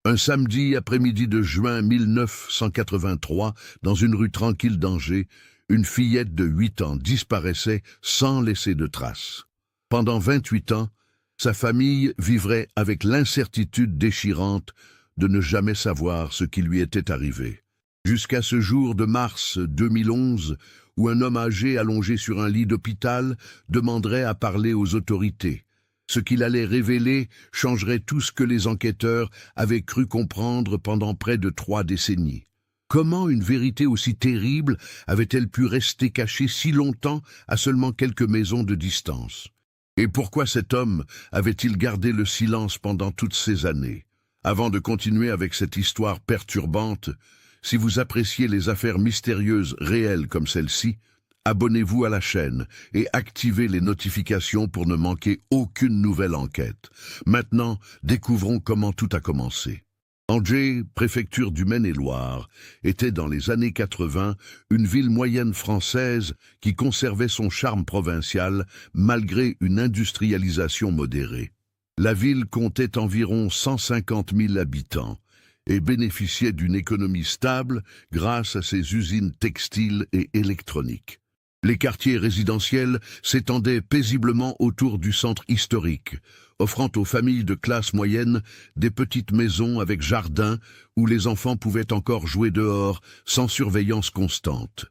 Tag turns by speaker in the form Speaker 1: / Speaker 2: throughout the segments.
Speaker 1: Un samedi après-midi de juin 1983, dans une rue tranquille d'Angers, une fillette de 8 ans disparaissait sans laisser de traces. Pendant 28 ans, sa famille vivrait avec l'incertitude déchirante de ne jamais savoir ce qui lui était arrivé. Jusqu'à ce jour de mars 2011, où un homme âgé allongé sur un lit d'hôpital demanderait à parler aux autorités. Ce qu'il allait révéler changerait tout ce que les enquêteurs avaient cru comprendre pendant près de 3 décennies. Comment une vérité aussi terrible avait-elle pu rester cachée si longtemps à seulement quelques maisons de distance? Et pourquoi cet homme avait-il gardé le silence pendant toutes ces années? Avant de continuer avec cette histoire perturbante, si vous appréciez les affaires mystérieuses réelles comme celle-ci, abonnez-vous à la chaîne et activez les notifications pour ne manquer aucune nouvelle enquête. Maintenant, découvrons comment tout a commencé. Angers, préfecture du Maine-et-Loire, était dans les années 80 une ville moyenne française qui conservait son charme provincial malgré une industrialisation modérée. La ville comptait environ 150 000 habitants et bénéficiait d'une économie stable grâce à ses usines textiles et électroniques. Les quartiers résidentiels s'étendaient paisiblement autour du centre historique, offrant aux familles de classe moyenne des petites maisons avec jardin où les enfants pouvaient encore jouer dehors sans surveillance constante.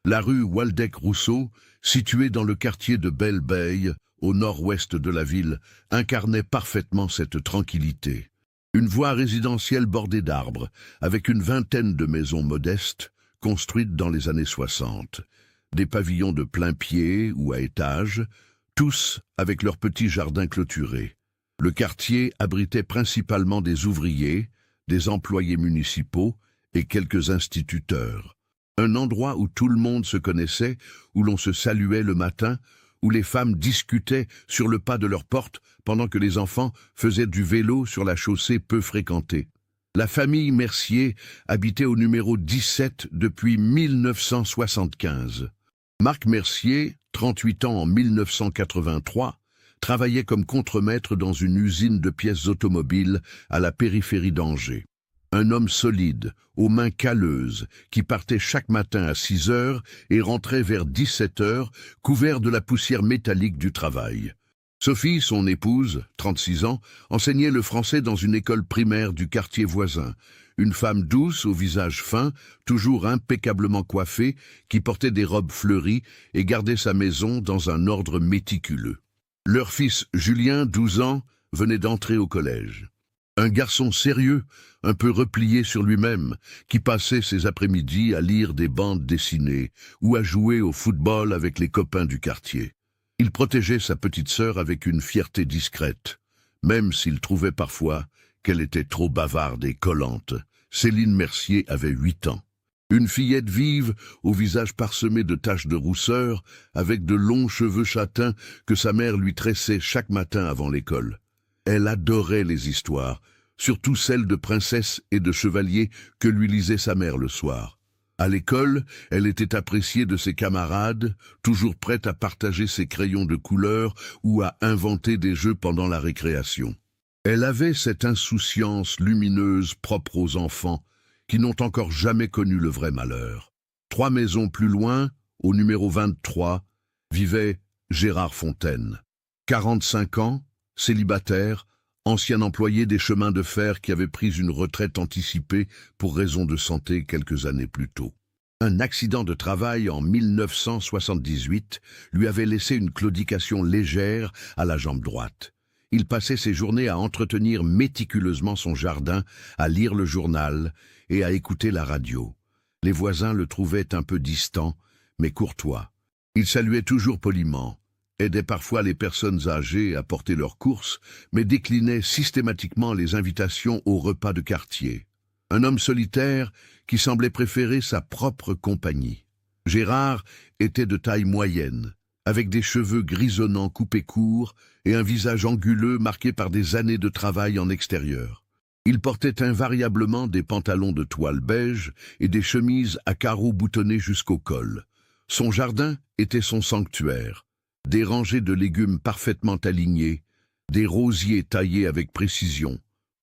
Speaker 1: La rue Waldeck-Rousseau, située dans le quartier de Belle-Beille, au nord-ouest de la ville, incarnait parfaitement cette tranquillité. Une voie résidentielle bordée d'arbres, avec une vingtaine de maisons modestes, construites dans les années 60. Des pavillons de plein pied ou à étage, tous avec leurs petits jardins clôturés. Le quartier abritait principalement des ouvriers, des employés municipaux et quelques instituteurs. Un endroit où tout le monde se connaissait, où l'on se saluait le matin, où les femmes discutaient sur le pas de leur porte pendant que les enfants faisaient du vélo sur la chaussée peu fréquentée. La famille Mercier habitait au numéro 17 depuis 1975. Marc Mercier, 38 ans en 1983, travaillait comme contremaître dans une usine de pièces automobiles à la périphérie d'Angers. Un homme solide, aux mains calleuses, qui partait chaque matin à 6 heures et rentrait vers 17 heures, couvert de la poussière métallique du travail. Sophie, son épouse, 36 ans, enseignait le français dans une école primaire du quartier voisin. Une femme douce, au visage fin, toujours impeccablement coiffée, qui portait des robes fleuries et gardait sa maison dans un ordre méticuleux. Leur fils Julien, 12 ans, venait d'entrer au collège. Un garçon sérieux, un peu replié sur lui-même, qui passait ses après-midi à lire des bandes dessinées ou à jouer au football avec les copains du quartier. Il protégeait sa petite sœur avec une fierté discrète, même s'il trouvait parfois qu'elle était trop bavarde et collante. Céline Mercier avait 8 ans. Une fillette vive, au visage parsemé de taches de rousseur, avec de longs cheveux châtains que sa mère lui tressait chaque matin avant l'école. Elle adorait les histoires, surtout celles de princesses et de chevaliers que lui lisait sa mère le soir. À l'école, elle était appréciée de ses camarades, toujours prête à partager ses crayons de couleur ou à inventer des jeux pendant la récréation. Elle avait cette insouciance lumineuse propre aux enfants qui n'ont encore jamais connu le vrai malheur. 3 maisons plus loin, au numéro 23, vivait Gérard Fontaine. 45 ans, célibataire, ancien employé des chemins de fer qui avait pris une retraite anticipée pour raison de santé quelques années plus tôt. Un accident de travail en 1978 lui avait laissé une claudication légère à la jambe droite. Il passait ses journées à entretenir méticuleusement son jardin, à lire le journal et à écouter la radio. Les voisins le trouvaient un peu distant, mais courtois. Il saluait toujours poliment, aidait parfois les personnes âgées à porter leurs courses, mais déclinait systématiquement les invitations au repas de quartier. Un homme solitaire qui semblait préférer sa propre compagnie. Gérard était de taille moyenne, avec des cheveux grisonnants coupés courts et un visage anguleux marqué par des années de travail en extérieur. Il portait invariablement des pantalons de toile beige et des chemises à carreaux boutonnés jusqu'au col. Son jardin était son sanctuaire. Des rangées de légumes parfaitement alignés, des rosiers taillés avec précision,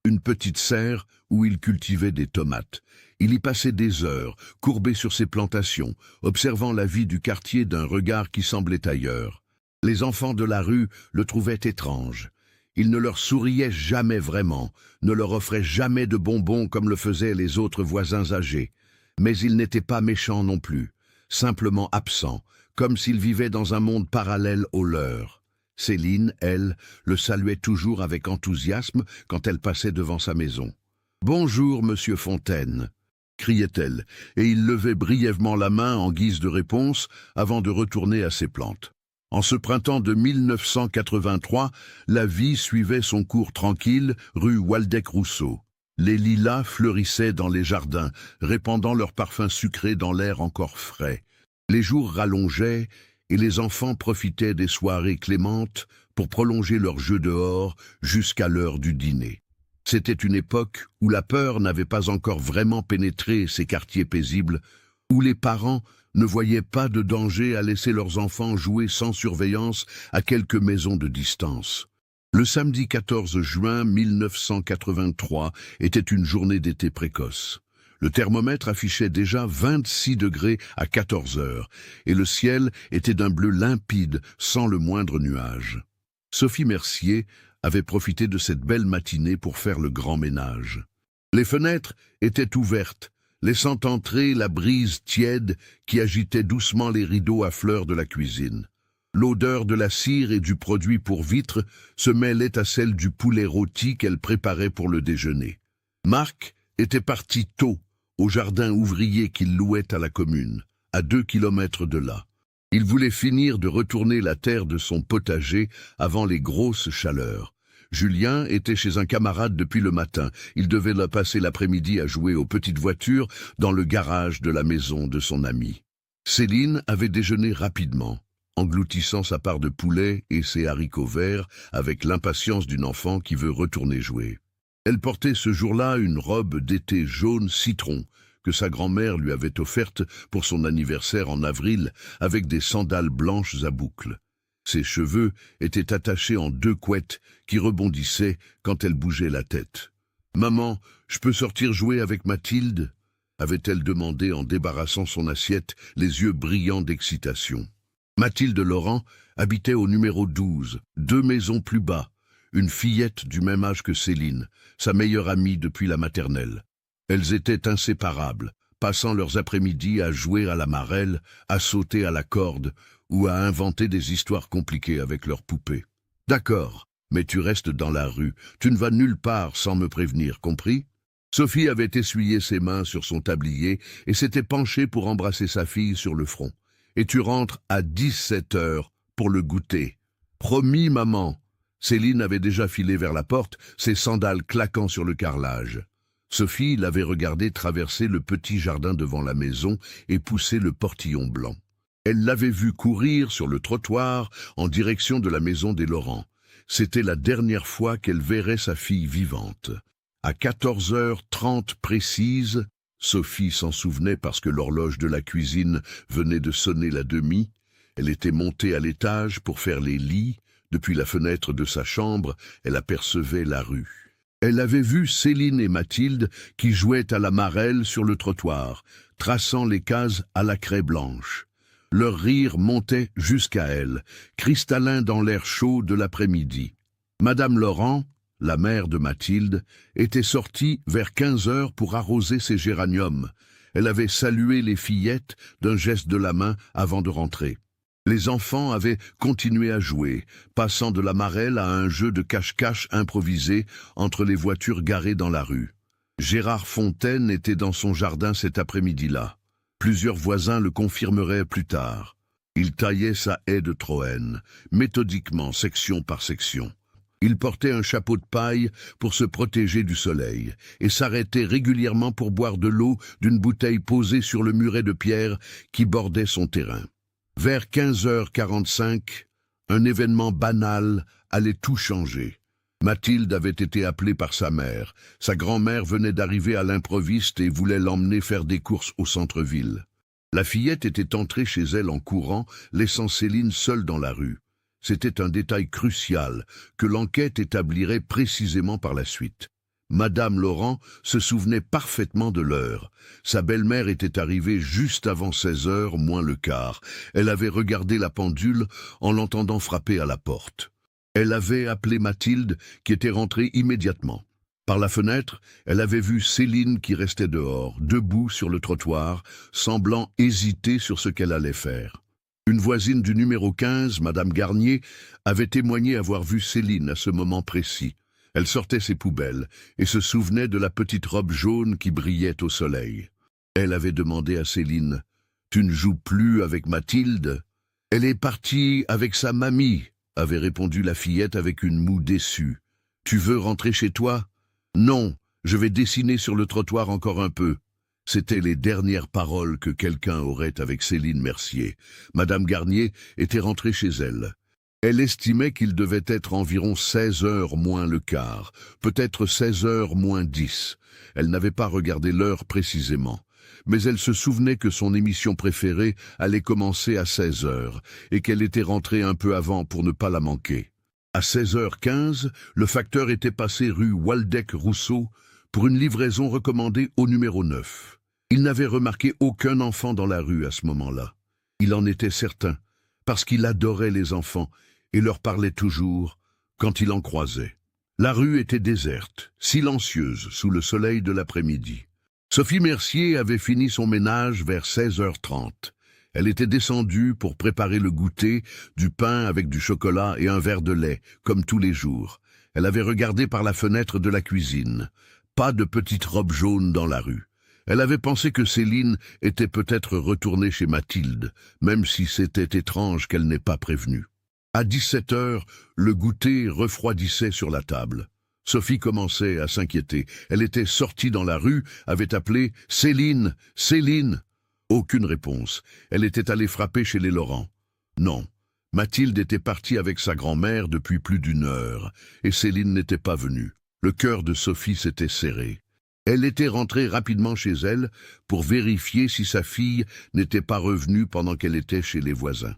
Speaker 1: une petite serre où il cultivait des tomates. Il y passait des heures, courbé sur ses plantations, observant la vie du quartier d'un regard qui semblait ailleurs. Les enfants de la rue le trouvaient étrange. Il ne leur souriait jamais vraiment, ne leur offrait jamais de bonbons comme le faisaient les autres voisins âgés. Mais il n'était pas méchant non plus, simplement absent, comme s'il vivait dans un monde parallèle au leur. Céline, elle, le saluait toujours avec enthousiasme quand elle passait devant sa maison. « Bonjour, monsieur Fontaine !» criait-elle, et il levait brièvement la main en guise de réponse avant de retourner à ses plantes. En ce printemps de 1983, la vie suivait son cours tranquille, rue Waldeck-Rousseau. Les lilas fleurissaient dans les jardins, répandant leur parfum sucré dans l'air encore frais. Les jours rallongeaient, et les enfants profitaient des soirées clémentes pour prolonger leurs jeux dehors jusqu'à l'heure du dîner. C'était une époque où la peur n'avait pas encore vraiment pénétré ces quartiers paisibles, où les parents ne voyaient pas de danger à laisser leurs enfants jouer sans surveillance à quelques maisons de distance. Le samedi 14 juin 1983 était une journée d'été précoce. Le thermomètre affichait déjà 26 degrés à 14 heures, et le ciel était d'un bleu limpide, sans le moindre nuage. Sophie Mercier avait profité de cette belle matinée pour faire le grand ménage. Les fenêtres étaient ouvertes, laissant entrer la brise tiède qui agitait doucement les rideaux à fleurs de la cuisine. L'odeur de la cire et du produit pour vitres se mêlait à celle du poulet rôti qu'elle préparait pour le déjeuner. Marc était parti tôt, au jardin ouvrier qu'il louait à la commune, à 2 kilomètres de là. Il voulait finir de retourner la terre de son potager avant les grosses chaleurs. Julien était chez un camarade depuis le matin. Il devait passer l'après-midi à jouer aux petites voitures dans le garage de la maison de son ami. Céline avait déjeuné rapidement, engloutissant sa part de poulet et ses haricots verts avec l'impatience d'une enfant qui veut retourner jouer. Elle portait ce jour-là une robe d'été jaune citron que sa grand-mère lui avait offerte pour son anniversaire en avril avec des sandales blanches à boucles. Ses cheveux étaient attachés en 2 couettes qui rebondissaient quand elle bougeait la tête. « Maman, je peux sortir jouer avec Mathilde ?» avait-elle demandé en débarrassant son assiette, les yeux brillants d'excitation. Mathilde Laurent habitait au numéro 12, 2 maisons plus bas, une fillette du même âge que Céline, sa meilleure amie depuis la maternelle. Elles étaient inséparables, passant leurs après-midi à jouer à la marelle, à sauter à la corde ou à inventer des histoires compliquées avec leurs poupées. « D'accord, mais tu restes dans la rue, tu ne vas nulle part sans me prévenir, compris ?» Sophie avait essuyé ses mains sur son tablier et s'était penchée pour embrasser sa fille sur le front. « Et tu rentres à 17 heures pour le goûter. »« Promis, maman !» Céline avait déjà filé vers la porte, ses sandales claquant sur le carrelage. Sophie l'avait regardé traverser le petit jardin devant la maison et pousser le portillon blanc. Elle l'avait vu courir sur le trottoir en direction de la maison des Laurent. C'était la dernière fois qu'elle verrait sa fille vivante. À 14h30 précise, Sophie s'en souvenait parce que l'horloge de la cuisine venait de sonner la demie. Elle était montée à l'étage pour faire les lits. Depuis la fenêtre de sa chambre, elle apercevait la rue. Elle avait vu Céline et Mathilde qui jouaient à la marelle sur le trottoir, traçant les cases à la craie blanche. Leur rire montait jusqu'à elle, cristallin dans l'air chaud de l'après-midi. Madame Laurent, la mère de Mathilde, était sortie vers 15 heures pour arroser ses géraniums. Elle avait salué les fillettes d'un geste de la main avant de rentrer. Les enfants avaient continué à jouer, passant de la marelle à un jeu de cache-cache improvisé entre les voitures garées dans la rue. Gérard Fontaine était dans son jardin cet après-midi-là. Plusieurs voisins le confirmeraient plus tard. Il taillait sa haie de Troène, méthodiquement, section par section. Il portait un chapeau de paille pour se protéger du soleil et s'arrêtait régulièrement pour boire de l'eau d'une bouteille posée sur le muret de pierre qui bordait son terrain. Vers 15h45, un événement banal allait tout changer. Mathilde avait été appelée par sa mère. Sa grand-mère venait d'arriver à l'improviste et voulait l'emmener faire des courses au centre-ville. La fillette était entrée chez elle en courant, laissant Céline seule dans la rue. C'était un détail crucial que l'enquête établirait précisément par la suite. Madame Laurent se souvenait parfaitement de l'heure. Sa belle-mère était arrivée juste avant 16 heures moins le quart. Elle avait regardé la pendule en l'entendant frapper à la porte. Elle avait appelé Mathilde, qui était rentrée immédiatement. Par la fenêtre, elle avait vu Céline qui restait dehors, debout sur le trottoir, semblant hésiter sur ce qu'elle allait faire. Une voisine du numéro 15, Madame Garnier, avait témoigné avoir vu Céline à ce moment précis. Elle sortait ses poubelles et se souvenait de la petite robe jaune qui brillait au soleil. Elle avait demandé à Céline, « Tu ne joues plus avec Mathilde ?»« Elle est partie avec sa mamie », avait répondu la fillette avec une moue déçue. « Tu veux rentrer chez toi ?»« Non, je vais dessiner sur le trottoir encore un peu. » C'étaient les dernières paroles que quelqu'un aurait avec Céline Mercier. Madame Garnier était rentrée chez elle. Elle estimait qu'il devait être environ 16 heures moins le quart, peut-être 16 heures moins 10. Elle n'avait pas regardé l'heure précisément, mais elle se souvenait que son émission préférée allait commencer à 16 heures et qu'elle était rentrée un peu avant pour ne pas la manquer. À 16h15, le facteur était passé rue Waldeck-Rousseau pour une livraison recommandée au numéro 9. Il n'avait remarqué aucun enfant dans la rue à ce moment-là. Il en était certain, parce qu'il adorait les enfants et leur parlait toujours quand il en croisait. La rue était déserte, silencieuse sous le soleil de l'après-midi. Sophie Mercier avait fini son ménage vers 16h30. Elle était descendue pour préparer le goûter, du pain avec du chocolat et un verre de lait, comme tous les jours. Elle avait regardé par la fenêtre de la cuisine. Pas de petite robe jaune dans la rue. Elle avait pensé que Céline était peut-être retournée chez Mathilde, même si c'était étrange qu'elle n'ait pas prévenu. À 17h, le goûter refroidissait sur la table. Sophie commençait à s'inquiéter. Elle était sortie dans la rue, avait appelé « Céline, Céline !» Aucune réponse. Elle était allée frapper chez les Laurent. Non, Mathilde était partie avec sa grand-mère depuis plus d'une heure, et Céline n'était pas venue. Le cœur de Sophie s'était serré. Elle était rentrée rapidement chez elle pour vérifier si sa fille n'était pas revenue pendant qu'elle était chez les voisins.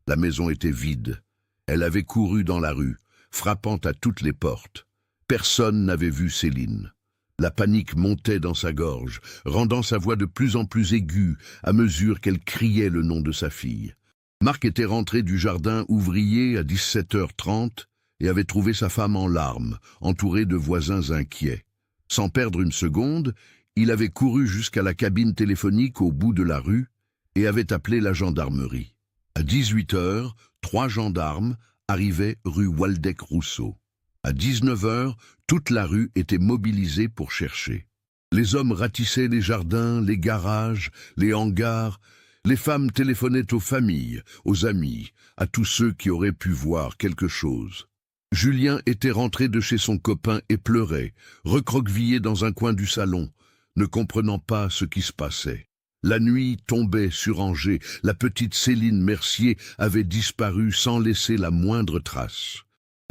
Speaker 1: La maison était vide. Elle avait couru dans la rue, frappant à toutes les portes. Personne n'avait vu Céline. La panique montait dans sa gorge, rendant sa voix de plus en plus aiguë à mesure qu'elle criait le nom de sa fille. Marc était rentré du jardin ouvrier à 17h30 et avait trouvé sa femme en larmes, entourée de voisins inquiets. Sans perdre une seconde, il avait couru jusqu'à la cabine téléphonique au bout de la rue et avait appelé la gendarmerie. À 18h, 3 gendarmes arrivaient rue Waldeck-Rousseau. À 19h, toute la rue était mobilisée pour chercher. Les hommes ratissaient les jardins, les garages, les hangars. Les femmes téléphonaient aux familles, aux amis, à tous ceux qui auraient pu voir quelque chose. Julien était rentré de chez son copain et pleurait, recroquevillé dans un coin du salon, ne comprenant pas ce qui se passait. La nuit tombait sur Angers, la petite Céline Mercier avait disparu sans laisser la moindre trace.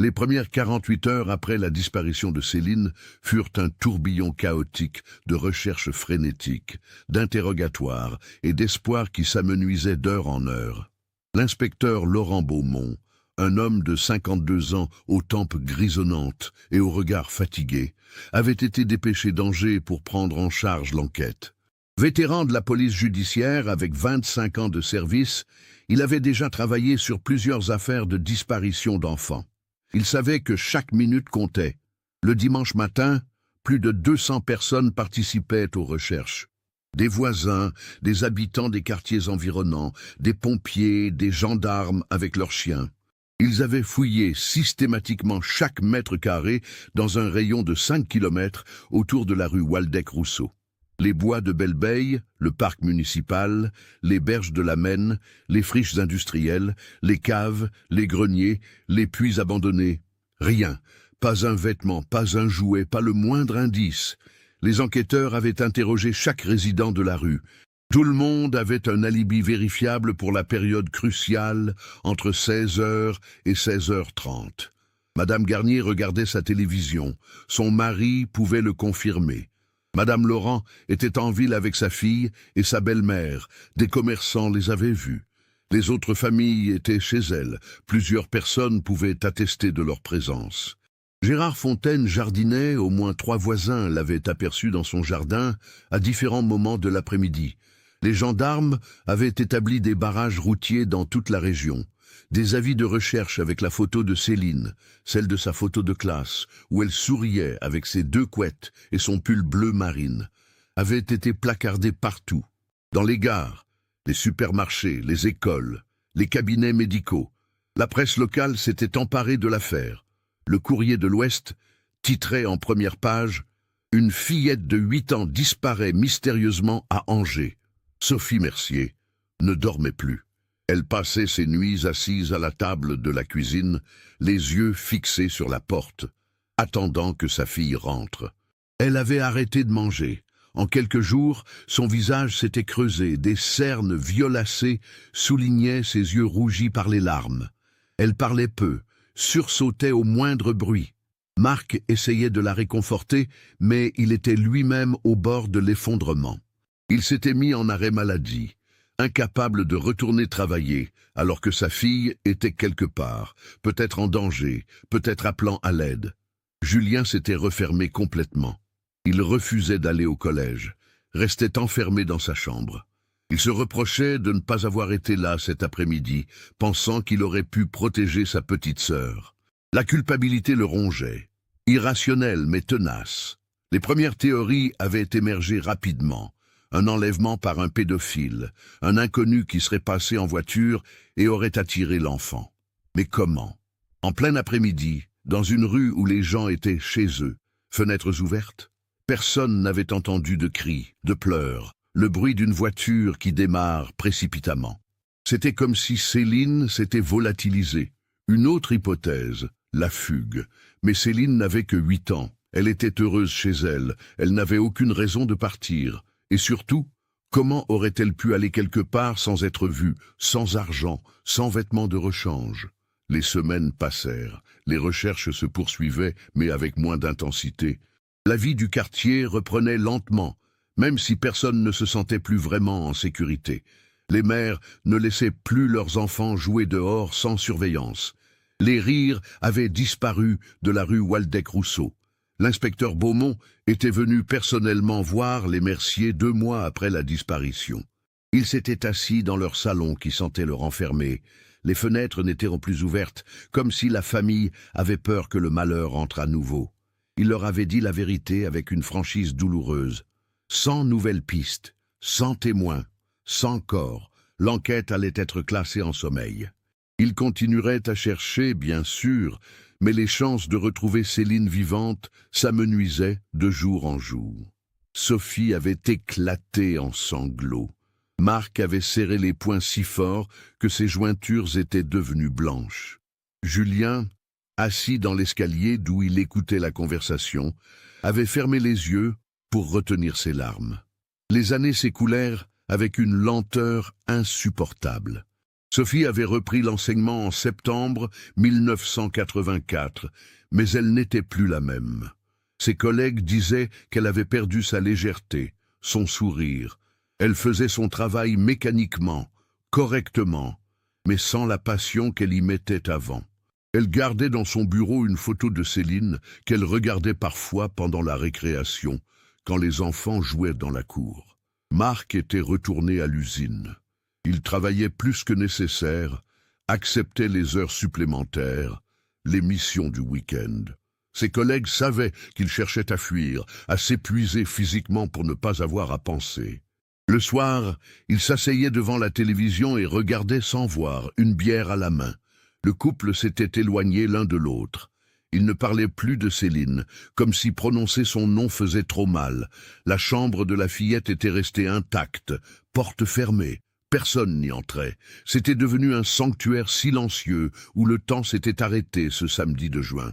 Speaker 1: Les premières 48 heures après la disparition de Céline furent un tourbillon chaotique de recherches frénétiques, d'interrogatoires et d'espoirs qui s'amenuisaient d'heure en heure. L'inspecteur Laurent Beaumont, un homme de 52 ans aux tempes grisonnantes et au regard fatigué, avait été dépêché d'Angers pour prendre en charge l'enquête. Vétéran de la police judiciaire avec 25 ans de service, il avait déjà travaillé sur plusieurs affaires de disparition d'enfants. Il savait que chaque minute comptait. Le dimanche matin, plus de 200 personnes participaient aux recherches. Des voisins, des habitants des quartiers environnants, des pompiers, des gendarmes avec leurs chiens. Ils avaient fouillé systématiquement chaque mètre carré dans un rayon de 5 km autour de la rue Waldeck-Rousseau. Les bois de Belleveille, le parc municipal, les berges de la Maine, les friches industrielles, les caves, les greniers, les puits abandonnés. Rien, pas un vêtement, pas un jouet, pas le moindre indice. Les enquêteurs avaient interrogé chaque résident de la rue. Tout le monde avait un alibi vérifiable pour la période cruciale entre 16h et 16h30. Madame Garnier regardait sa télévision. Son mari pouvait le confirmer. Madame Laurent était en ville avec sa fille et sa belle-mère. Des commerçants les avaient vus. Les autres familles étaient chez elles. Plusieurs personnes pouvaient attester de leur présence. Gérard Fontaine jardinait, au moins 3 voisins l'avaient aperçu dans son jardin à différents moments de l'après-midi. Les gendarmes avaient établi des barrages routiers dans toute la région. Des avis de recherche avec la photo de Céline, celle de sa photo de classe, où elle souriait avec ses 2 couettes et son pull bleu marine, avaient été placardés partout. Dans les gares, les supermarchés, les écoles, les cabinets médicaux. La presse locale s'était emparée de l'affaire. Le Courrier de l'Ouest titrait en première page « Une fillette de 8 ans disparaît mystérieusement à Angers ». Sophie Mercier ne dormait plus. Elle passait ses nuits assise à la table de la cuisine, les yeux fixés sur la porte, attendant que sa fille rentre. Elle avait arrêté de manger. En quelques jours, son visage s'était creusé, des cernes violacées soulignaient ses yeux rougis par les larmes. Elle parlait peu, sursautait au moindre bruit. Marc essayait de la réconforter, mais il était lui-même au bord de l'effondrement. Il s'était mis en arrêt maladie, incapable de retourner travailler, alors que sa fille était quelque part, peut-être en danger, peut-être appelant à l'aide. Julien s'était refermé complètement. Il refusait d'aller au collège, restait enfermé dans sa chambre. Il se reprochait de ne pas avoir été là cet après-midi, pensant qu'il aurait pu protéger sa petite sœur. La culpabilité le rongeait, irrationnelle mais tenace. Les premières théories avaient émergé rapidement. Un enlèvement par un pédophile, un inconnu qui serait passé en voiture et aurait attiré l'enfant. Mais comment? En plein après-midi, dans une rue où les gens étaient chez eux, fenêtres ouvertes? Personne n'avait entendu de cris, de pleurs, le bruit d'une voiture qui démarre précipitamment. C'était comme si Céline s'était volatilisée. Une autre hypothèse, la fugue. Mais Céline n'avait que 8 ans. Elle était heureuse chez elle. Elle n'avait aucune raison de partir. Et surtout, comment aurait-elle pu aller quelque part sans être vue, sans argent, sans vêtements de rechange? Les semaines passèrent. Les recherches se poursuivaient, mais avec moins d'intensité. La vie du quartier reprenait lentement, même si personne ne se sentait plus vraiment en sécurité. Les mères ne laissaient plus leurs enfants jouer dehors sans surveillance. Les rires avaient disparu de la rue Waldeck-Rousseau. L'inspecteur Beaumont était venu personnellement voir les Mercier 2 mois après la disparition. Ils s'étaient assis dans leur salon qui sentait leur enfermer. Les fenêtres n'étaient plus ouvertes, comme si la famille avait peur que le malheur entre à nouveau. Il leur avait dit la vérité avec une franchise douloureuse. Sans nouvelles pistes, sans témoins, sans corps, l'enquête allait être classée en sommeil. Ils continueraient à chercher, bien sûr, mais les chances de retrouver Céline vivante s'amenuisaient de jour en jour. Sophie avait éclaté en sanglots. Marc avait serré les poings si fort que ses jointures étaient devenues blanches. Julien, assis dans l'escalier d'où il écoutait la conversation, avait fermé les yeux pour retenir ses larmes. Les années s'écoulèrent avec une lenteur insupportable. Sophie avait repris l'enseignement en septembre 1984, mais elle n'était plus la même. Ses collègues disaient qu'elle avait perdu sa légèreté, son sourire. Elle faisait son travail mécaniquement, correctement, mais sans la passion qu'elle y mettait avant. Elle gardait dans son bureau une photo de Céline qu'elle regardait parfois pendant la récréation, quand les enfants jouaient dans la cour. Marc était retourné à l'usine. Il travaillait plus que nécessaire, acceptait les heures supplémentaires, les missions du week-end. Ses collègues savaient qu'il cherchait à fuir, à s'épuiser physiquement pour ne pas avoir à penser. Le soir, il s'asseyait devant la télévision et regardait sans voir, une bière à la main. Le couple s'était éloigné l'un de l'autre. Il ne parlait plus de Céline, comme si prononcer son nom faisait trop mal. La chambre de la fillette était restée intacte, porte fermée. Personne n'y entrait. C'était devenu un sanctuaire silencieux où le temps s'était arrêté ce samedi de juin.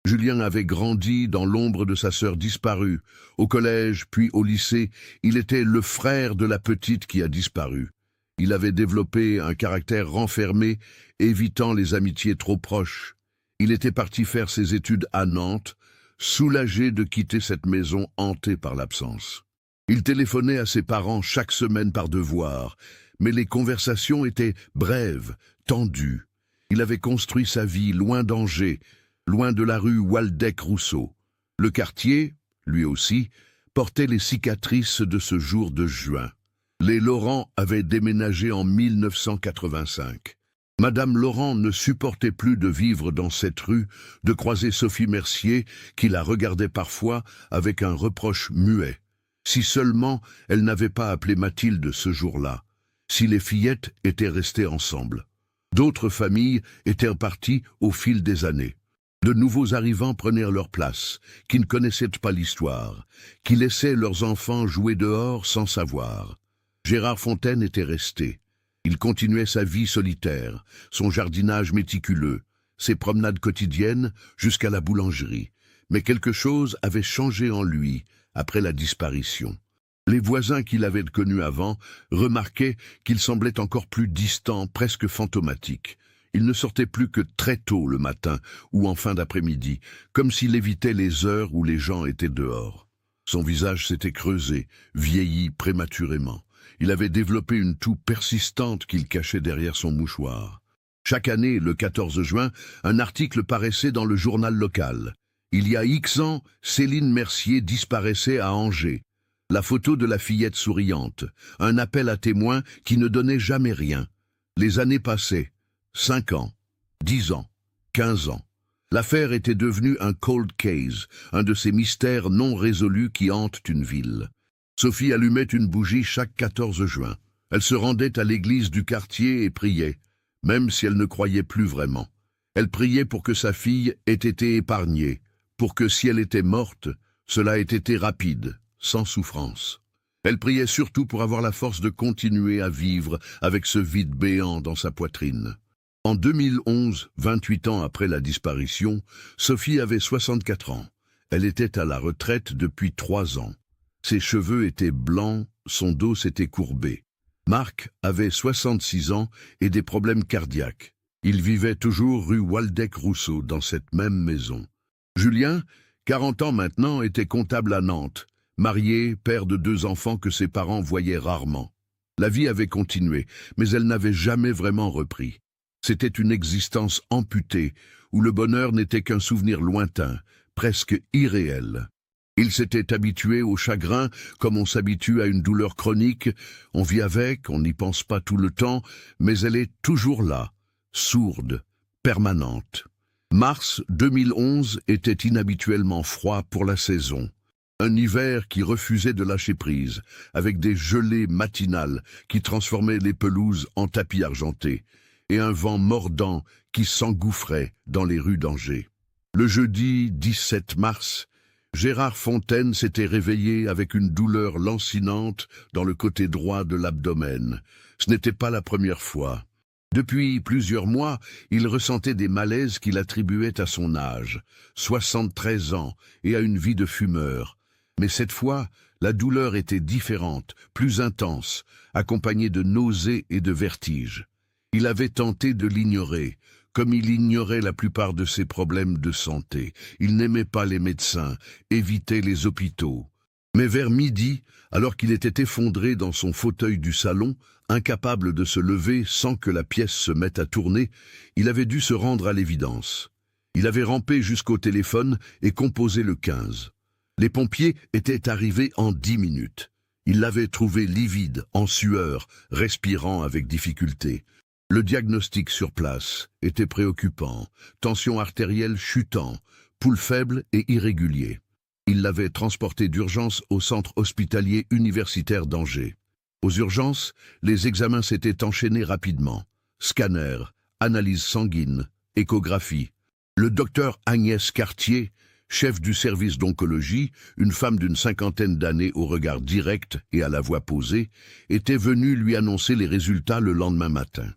Speaker 1: Julien avait grandi dans l'ombre de sa sœur disparue. Au collège, puis au lycée, il était le frère de la petite qui a disparu. Il avait développé un caractère renfermé, évitant les amitiés trop proches. Il était parti faire ses études à Nantes, soulagé de quitter cette maison hantée par l'absence. Il téléphonait à ses parents chaque semaine par devoir, mais les conversations étaient brèves, tendues. Il avait construit sa vie loin d'Angers, loin de la rue Waldeck-Rousseau. Le quartier, lui aussi, portait les cicatrices de ce jour de juin. Les Laurent avaient déménagé en 1985. Madame Laurent ne supportait plus de vivre dans cette rue, de croiser Sophie Mercier, qui la regardait parfois avec un reproche muet. Si seulement elle n'avait pas appelé Mathilde ce jour-là, si les fillettes étaient restées ensemble. D'autres familles étaient parties au fil des années. De nouveaux arrivants prenaient leur place, qui ne connaissaient pas l'histoire, qui laissaient leurs enfants jouer dehors sans savoir. Gérard Fontaine était resté. Il continuait sa vie solitaire, son jardinage méticuleux, ses promenades quotidiennes jusqu'à la boulangerie. Mais quelque chose avait changé en lui après la disparition. Les voisins qu'il avait connus avant remarquaient qu'il semblait encore plus distant, presque fantomatique. Il ne sortait plus que très tôt le matin ou en fin d'après-midi, comme s'il évitait les heures où les gens étaient dehors. Son visage s'était creusé, vieilli prématurément. Il avait développé une toux persistante qu'il cachait derrière son mouchoir. Chaque année, le 14 juin, un article paraissait dans le journal local. Il y a X ans, Céline Mercier disparaissait à Angers. La photo de la fillette souriante, un appel à témoins qui ne donnait jamais rien. Les années passaient, 5 ans, 10 ans, 15 ans. L'affaire était devenue un cold case, un de ces mystères non résolus qui hantent une ville. Sophie allumait une bougie chaque 14 juin. Elle se rendait à l'église du quartier et priait, même si elle ne croyait plus vraiment. Elle priait pour que sa fille ait été épargnée, pour que si elle était morte, cela ait été rapide, sans souffrance. Elle priait surtout pour avoir la force de continuer à vivre avec ce vide béant dans sa poitrine. En 2011, 28 ans après la disparition, Sophie avait 64 ans. Elle était à la retraite depuis 3 ans. Ses cheveux étaient blancs, son dos s'était courbé. Marc avait 66 ans et des problèmes cardiaques. Il vivait toujours rue Waldeck-Rousseau, dans cette même maison. Julien, 40 ans maintenant, était comptable à Nantes, marié, père de 2 enfants que ses parents voyaient rarement. La vie avait continué, mais elle n'avait jamais vraiment repris. C'était une existence amputée, où le bonheur n'était qu'un souvenir lointain, presque irréel. Il s'était habitué au chagrin comme on s'habitue à une douleur chronique. On vit avec, on n'y pense pas tout le temps, mais elle est toujours là, sourde, permanente. Mars 2011 était inhabituellement froid pour la saison. Un hiver qui refusait de lâcher prise, avec des gelées matinales qui transformaient les pelouses en tapis argentés, et un vent mordant qui s'engouffrait dans les rues d'Angers. Le jeudi 17 mars, Gérard Fontaine s'était réveillé avec une douleur lancinante dans le côté droit de l'abdomen. Ce n'était pas la première fois. Depuis plusieurs mois, il ressentait des malaises qu'il attribuait à son âge, 73 ans, et à une vie de fumeur. Mais cette fois, la douleur était différente, plus intense, accompagnée de nausées et de vertiges. Il avait tenté de l'ignorer, comme il ignorait la plupart de ses problèmes de santé. Il n'aimait pas les médecins, évitait les hôpitaux. Mais vers midi, alors qu'il était effondré dans son fauteuil du salon, incapable de se lever sans que la pièce se mette à tourner, il avait dû se rendre à l'évidence. Il avait rampé jusqu'au téléphone et composé le 15. Les pompiers étaient arrivés en 10 minutes. Il l'avait trouvé livide, en sueur, respirant avec difficulté. Le diagnostic sur place était préoccupant, tension artérielle chutant, pouls faible et irrégulier. Il l'avait transporté d'urgence au centre hospitalier universitaire d'Angers. Aux urgences, les examens s'étaient enchaînés rapidement. Scanner, analyse sanguine, échographie. Le docteur Agnès Cartier, chef du service d'oncologie, une femme d'une 50aine d'années au regard direct et à la voix posée, était venue lui annoncer les résultats le lendemain matin.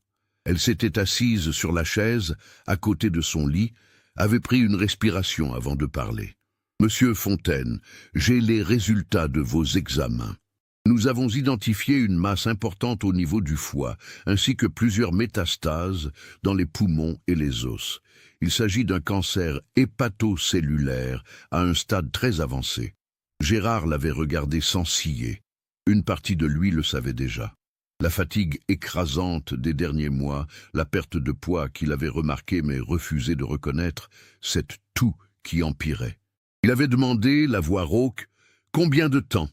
Speaker 1: Elle s'était assise sur la chaise, à côté de son lit, avait pris une respiration avant de parler. « Monsieur Fontaine, j'ai les résultats de vos examens. Nous avons identifié une masse importante au niveau du foie, ainsi que plusieurs métastases dans les poumons et les os. Il s'agit d'un cancer hépatocellulaire à un stade très avancé. » Gérard l'avait regardé sans ciller. Une partie de lui le savait déjà. La fatigue écrasante des derniers mois, la perte de poids qu'il avait remarquée mais refusé de reconnaître, c'est tout qui empirait. Il avait demandé, la voix rauque, « Combien de temps ?»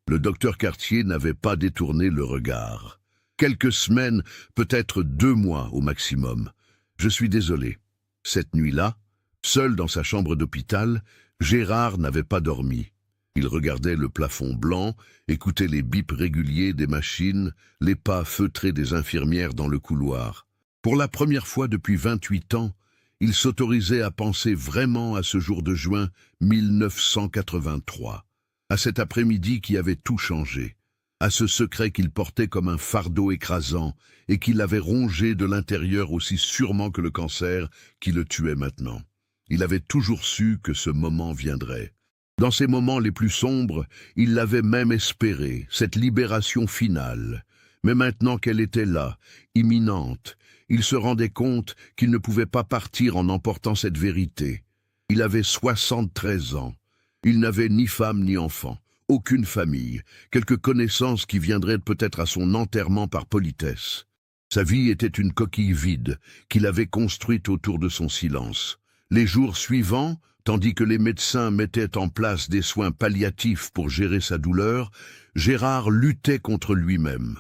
Speaker 1: Le docteur Cartier n'avait pas détourné le regard. « Quelques semaines, peut-être 2 mois au maximum. Je suis désolé. » Cette nuit-là, seul dans sa chambre d'hôpital, Gérard n'avait pas dormi. Il regardait le plafond blanc, écoutait les bips réguliers des machines, les pas feutrés des infirmières dans le couloir. Pour la première fois depuis 28 ans, il s'autorisait à penser vraiment à ce jour de juin 1983, à cet après-midi qui avait tout changé, à ce secret qu'il portait comme un fardeau écrasant et qui l'avait rongé de l'intérieur aussi sûrement que le cancer qui le tuait maintenant. Il avait toujours su que ce moment viendrait. Dans ces moments les plus sombres, il l'avait même espéré, cette libération finale. Mais maintenant qu'elle était là, imminente, il se rendait compte qu'il ne pouvait pas partir en emportant cette vérité. Il avait 73 ans. Il n'avait ni femme ni enfant, aucune famille, quelques connaissances qui viendraient peut-être à son enterrement par politesse. Sa vie était une coquille vide qu'il avait construite autour de son silence. Les jours suivants, tandis que les médecins mettaient en place des soins palliatifs pour gérer sa douleur, Gérard luttait contre lui-même.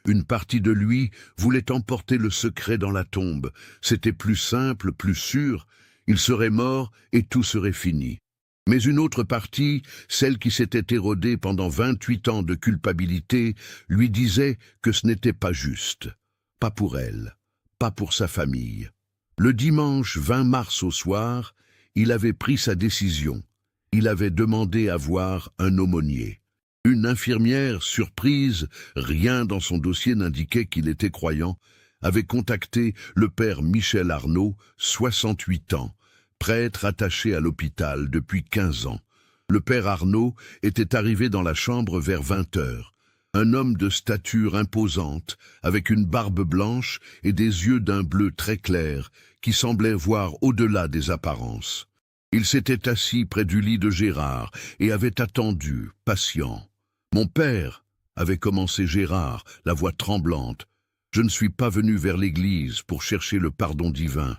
Speaker 1: Une partie de lui voulait emporter le secret dans la tombe. C'était plus simple, plus sûr. Il serait mort et tout serait fini. Mais une autre partie, celle qui s'était érodée pendant 28 ans de culpabilité, lui disait que ce n'était pas juste. Pas pour elle, pas pour sa famille. Le dimanche 20 mars au soir, il avait pris sa décision. Il avait demandé à voir un aumônier. Une infirmière, surprise, rien dans son dossier n'indiquait qu'il était croyant, avait contacté le père Michel Arnaud, 68 ans, prêtre attaché à l'hôpital depuis 15 ans. Le père Arnaud était arrivé dans la chambre vers 20 heures. Un homme de stature imposante, avec une barbe blanche et des yeux d'un bleu très clair, qui semblait voir au-delà des apparences. Il s'était assis près du lit de Gérard et avait attendu, patient. « Mon père » avait commencé Gérard, la voix tremblante. « Je ne suis pas venu vers l'église pour chercher le pardon divin.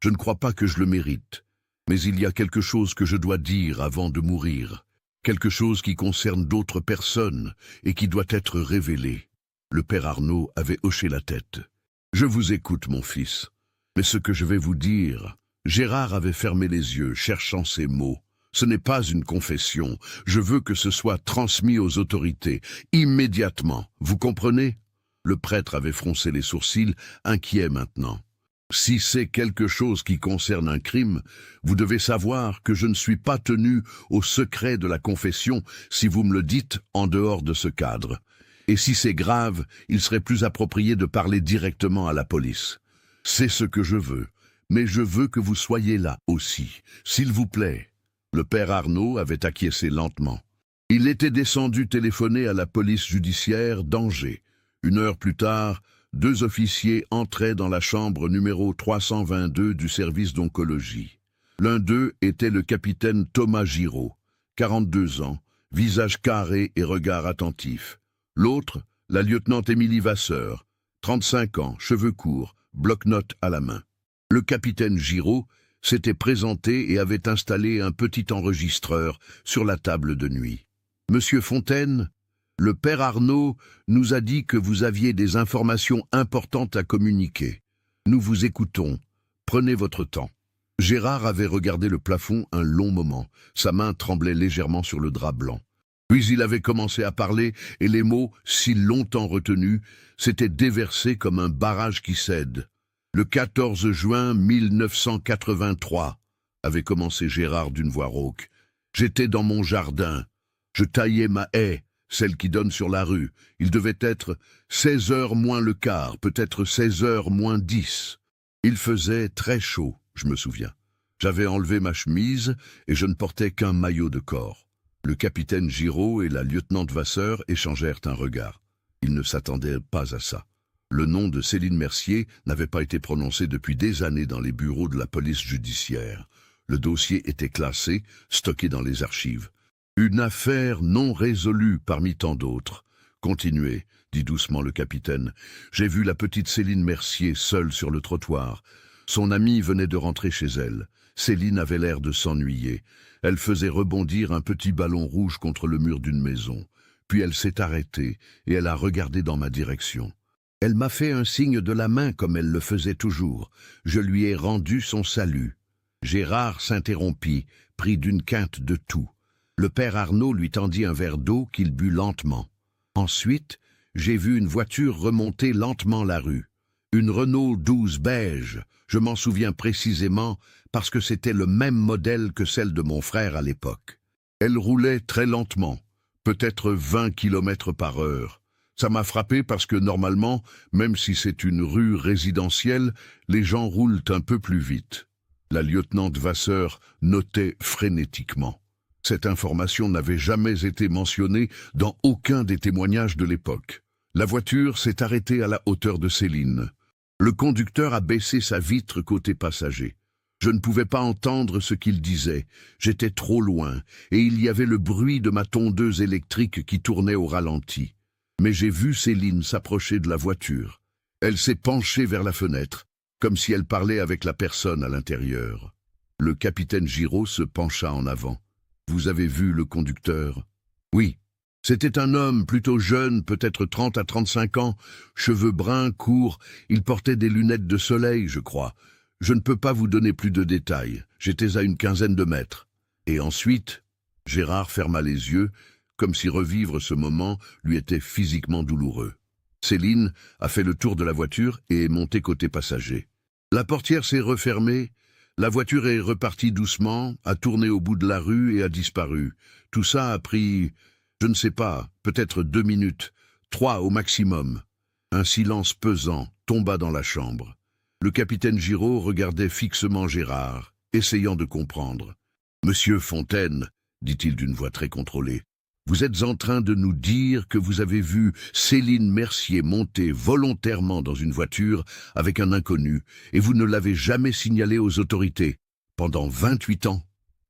Speaker 1: Je ne crois pas que je le mérite. Mais il y a quelque chose que je dois dire avant de mourir. Quelque chose qui concerne d'autres personnes et qui doit être révélé. » Le père Arnaud avait hoché la tête. « Je vous écoute, mon fils. Mais ce que je vais vous dire... » Gérard avait fermé les yeux, cherchant ses mots. « Ce n'est pas une confession. Je veux que ce soit transmis aux autorités, immédiatement. Vous comprenez ?» Le prêtre avait froncé les sourcils, inquiet maintenant. « Si c'est quelque chose qui concerne un crime, vous devez savoir que je ne suis pas tenu au secret de la confession si vous me le dites en dehors de ce cadre. Et si c'est grave, il serait plus approprié de parler directement à la police. C'est ce que je veux. Mais je veux que vous soyez là aussi, s'il vous plaît. » Le père Arnaud avait acquiescé lentement. Il était descendu téléphoner à la police judiciaire d'Angers. 1 heure plus tard, 2 officiers entraient dans la chambre numéro 322 du service d'oncologie. L'un d'eux était le capitaine Thomas Giraud, 42 ans, visage carré et regard attentif. L'autre, la lieutenant Émilie Vasseur, 35 ans, cheveux courts, bloc-notes à la main. Le capitaine Giraud s'était présenté et avait installé un petit enregistreur sur la table de nuit. « Monsieur Fontaine, le père Arnaud nous a dit que vous aviez des informations importantes à communiquer. Nous vous écoutons. Prenez votre temps. » Gérard avait regardé le plafond un long moment. Sa main tremblait légèrement sur le drap blanc. Puis il avait commencé à parler et les mots, si longtemps retenus, s'étaient déversés comme un barrage qui cède. « Le 14 juin 1983, avait commencé Gérard d'une voix rauque. J'étais dans mon jardin. Je taillais ma haie, celle qui donne sur la rue. Il devait être 16 heures moins le quart, peut-être 16 heures moins 10. Il faisait très chaud, je me souviens. J'avais enlevé ma chemise et je ne portais qu'un maillot de corps. Le capitaine Giraud et la lieutenant Vasseur échangèrent un regard. Ils ne s'attendaient pas à ça. Le nom de Céline Mercier n'avait pas été prononcé depuis des années dans les bureaux de la police judiciaire. Le dossier était classé, stocké dans les archives. Une affaire non résolue parmi tant d'autres. Continuez, dit doucement le capitaine. J'ai vu la petite Céline Mercier seule sur le trottoir. Son amie venait de rentrer chez elle. Céline avait l'air de s'ennuyer. Elle faisait rebondir un petit ballon rouge contre le mur d'une maison. Puis elle s'est arrêtée et elle a regardé dans ma direction. Elle m'a fait un signe de la main comme elle le faisait toujours. Je lui ai rendu son salut. Gérard s'interrompit, pris d'une quinte de tout. Le père Arnaud lui tendit un verre d'eau qu'il but lentement. Ensuite, j'ai vu une voiture remonter lentement la rue. Une Renault 12 beige, je m'en souviens précisément parce que c'était le même modèle que celle de mon frère à l'époque. Elle roulait très lentement, peut-être 20 km/h. Ça m'a frappé parce que normalement, même si c'est une rue résidentielle, les gens roulent un peu plus vite. La lieutenant Vasseur notait frénétiquement. Cette information n'avait jamais été mentionnée dans aucun des témoignages de l'époque. La voiture s'est arrêtée à la hauteur de Céline. Le conducteur a baissé sa vitre côté passager. Je ne pouvais pas entendre ce qu'il disait. J'étais trop loin, et il y avait le bruit de ma tondeuse électrique qui tournait au ralenti. Mais j'ai vu Céline s'approcher de la voiture. Elle s'est penchée vers la fenêtre, comme si elle parlait avec la personne à l'intérieur. Le capitaine Giraud se pencha en avant. « Vous avez vu le conducteur ?» ?»« Oui. C'était un homme plutôt jeune, peut-être 30 à 35 ans, cheveux bruns, courts, il portait des lunettes de soleil, je crois. Je ne peux pas vous donner plus de détails, j'étais à une quinzaine de mètres. Et ensuite, Gérard ferma les yeux, comme si revivre ce moment lui était physiquement douloureux. Céline a fait le tour de la voiture et est montée côté passager. La portière s'est refermée, la voiture est repartie doucement, a tourné au bout de la rue et a disparu. Tout ça a pris, je ne sais pas, peut-être 2 minutes, 3 au maximum. Un silence pesant tomba dans la chambre. Le capitaine Giraud regardait fixement Gérard, essayant de comprendre. « Monsieur Fontaine, dit-il d'une voix très contrôlée, vous êtes en train de nous dire que vous avez vu Céline Mercier monter volontairement dans une voiture avec un inconnu et vous ne l'avez jamais signalé aux autorités. Pendant 28 ans,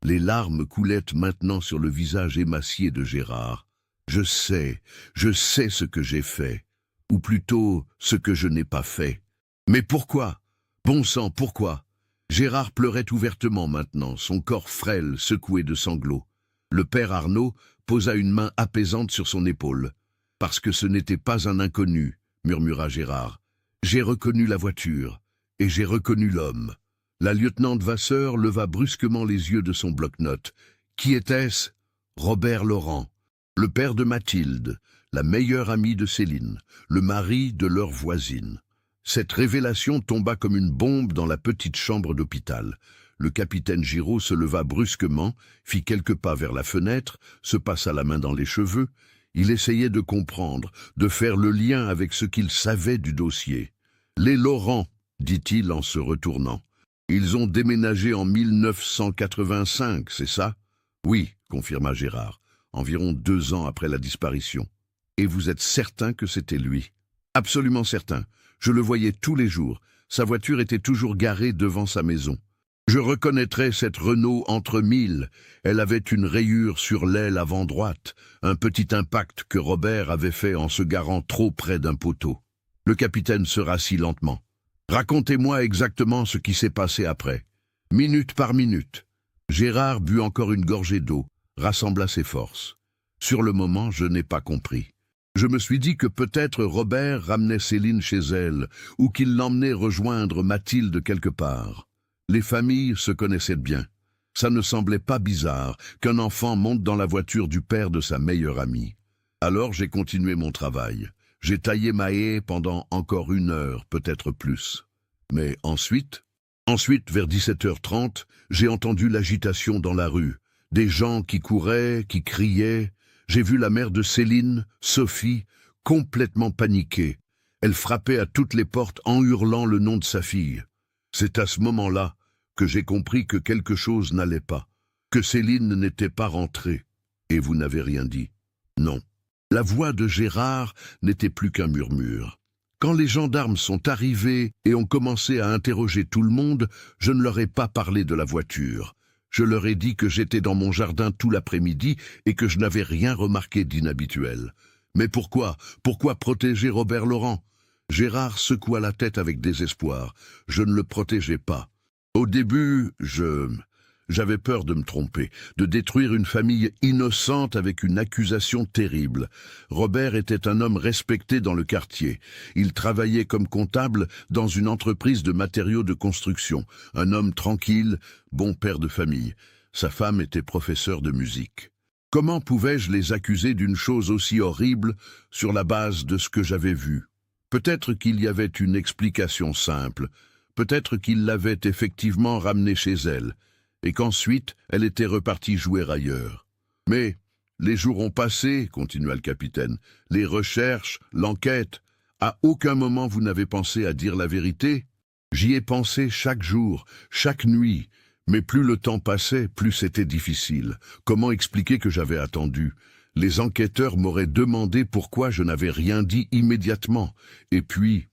Speaker 1: les larmes coulaient maintenant sur le visage émacié de Gérard. Je sais ce que j'ai fait, ou plutôt ce que je n'ai pas fait. Mais pourquoi? Bon sang, pourquoi? Gérard pleurait ouvertement maintenant, son corps frêle, secoué de sanglots. Le père Arnaud posa une main apaisante sur son épaule. « Parce que ce n'était pas un inconnu, » murmura Gérard. « J'ai reconnu la voiture, et j'ai reconnu l'homme. » La lieutenant Vasseur leva brusquement les yeux de son bloc-notes. « Qui était-ce » ? Robert Laurent, le père de Mathilde, la meilleure amie de Céline, le mari de leur voisine. Cette révélation tomba comme une bombe dans la petite chambre d'hôpital. Le capitaine Giraud se leva brusquement, fit quelques pas vers la fenêtre, se passa la main dans les cheveux. Il essayait de comprendre, de faire le lien avec ce qu'il savait du dossier. « Les Laurent, dit-il en se retournant. Ils ont déménagé en 1985, c'est ça ? Oui, confirma Gérard, environ 2 ans après la disparition. Et vous êtes certain que c'était lui ? Absolument certain. Je le voyais tous les jours. Sa voiture était toujours garée devant sa maison. Je reconnaîtrais cette Renault entre 1000. Elle avait une rayure sur l'aile avant droite, un petit impact que Robert avait fait en se garant trop près d'un poteau. Le capitaine se rassit lentement. Racontez-moi exactement ce qui s'est passé après. Minute par minute. Gérard but encore une gorgée d'eau, rassembla ses forces. Sur le moment, je n'ai pas compris. Je me suis dit que peut-être Robert ramenait Céline chez elle, ou qu'il l'emmenait rejoindre Mathilde quelque part. Les familles se connaissaient bien. Ça ne semblait pas bizarre qu'un enfant monte dans la voiture du père de sa meilleure amie. Alors j'ai continué mon travail. J'ai taillé ma haie pendant encore 1 heure, peut-être plus. Mais ensuite, vers 17h30, j'ai entendu l'agitation dans la rue. Des gens qui couraient, qui criaient. J'ai vu la mère de Céline, Sophie, complètement paniquée. Elle frappait à toutes les portes en hurlant le nom de sa fille. C'est à ce moment-là que j'ai compris que quelque chose n'allait pas, que Céline n'était pas rentrée. Et vous n'avez rien dit. Non. La voix de Gérard n'était plus qu'un murmure. Quand les gendarmes sont arrivés et ont commencé à interroger tout le monde, je ne leur ai pas parlé de la voiture. Je leur ai dit que j'étais dans mon jardin tout l'après-midi et que je n'avais rien remarqué d'inhabituel. Mais pourquoi? Pourquoi protéger Robert Laurent? Gérard secoua la tête avec désespoir. Je ne le protégeais pas. Au début, j'avais peur de me tromper, de détruire une famille innocente avec une accusation terrible. Robert était un homme respecté dans le quartier. Il travaillait comme comptable dans une entreprise de matériaux de construction. Un homme tranquille, bon père de famille. Sa femme était professeure de musique. Comment pouvais-je les accuser d'une chose aussi horrible sur la base de ce que j'avais vu? Peut-être qu'il y avait une explication simple. Peut-être qu'il l'avait effectivement ramenée chez elle, et qu'ensuite elle était repartie jouer ailleurs. Mais les jours ont passé, continua le capitaine. Les recherches, l'enquête. À aucun moment vous n'avez pensé à dire la vérité? J'y ai pensé chaque jour, chaque nuit. Mais plus le temps passait, plus c'était difficile. Comment expliquer que j'avais attendu? Les enquêteurs m'auraient demandé pourquoi je n'avais rien dit immédiatement. Et puis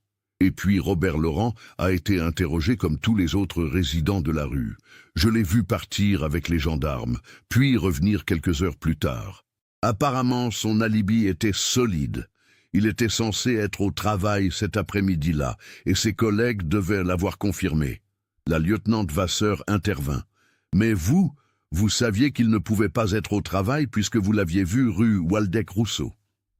Speaker 1: Robert Laurent a été interrogé comme tous les autres résidents de la rue. Je l'ai vu partir avec les gendarmes, puis revenir quelques heures plus tard. Apparemment, son alibi était solide. Il était censé être au travail cet après-midi-là, et ses collègues devaient l'avoir confirmé. La lieutenant Vasseur intervint. « Mais vous saviez qu'il ne pouvait pas être au travail puisque vous l'aviez vu rue Waldeck-Rousseau. »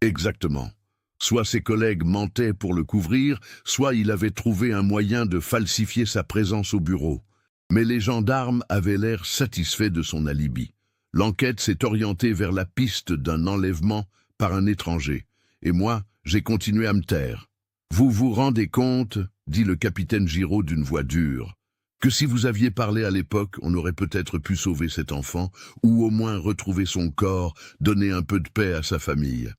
Speaker 1: Exactement. Soit ses collègues mentaient pour le couvrir, soit il avait trouvé un moyen de falsifier sa présence au bureau. Mais les gendarmes avaient l'air satisfaits de son alibi. L'enquête s'est orientée vers la piste d'un enlèvement par un étranger. Et moi, j'ai continué à me taire. « Vous vous rendez compte, dit le capitaine Giraud d'une voix dure, que si vous aviez parlé à l'époque, on aurait peut-être pu sauver cet enfant, ou au moins retrouver son corps, donner un peu de paix à sa famille. »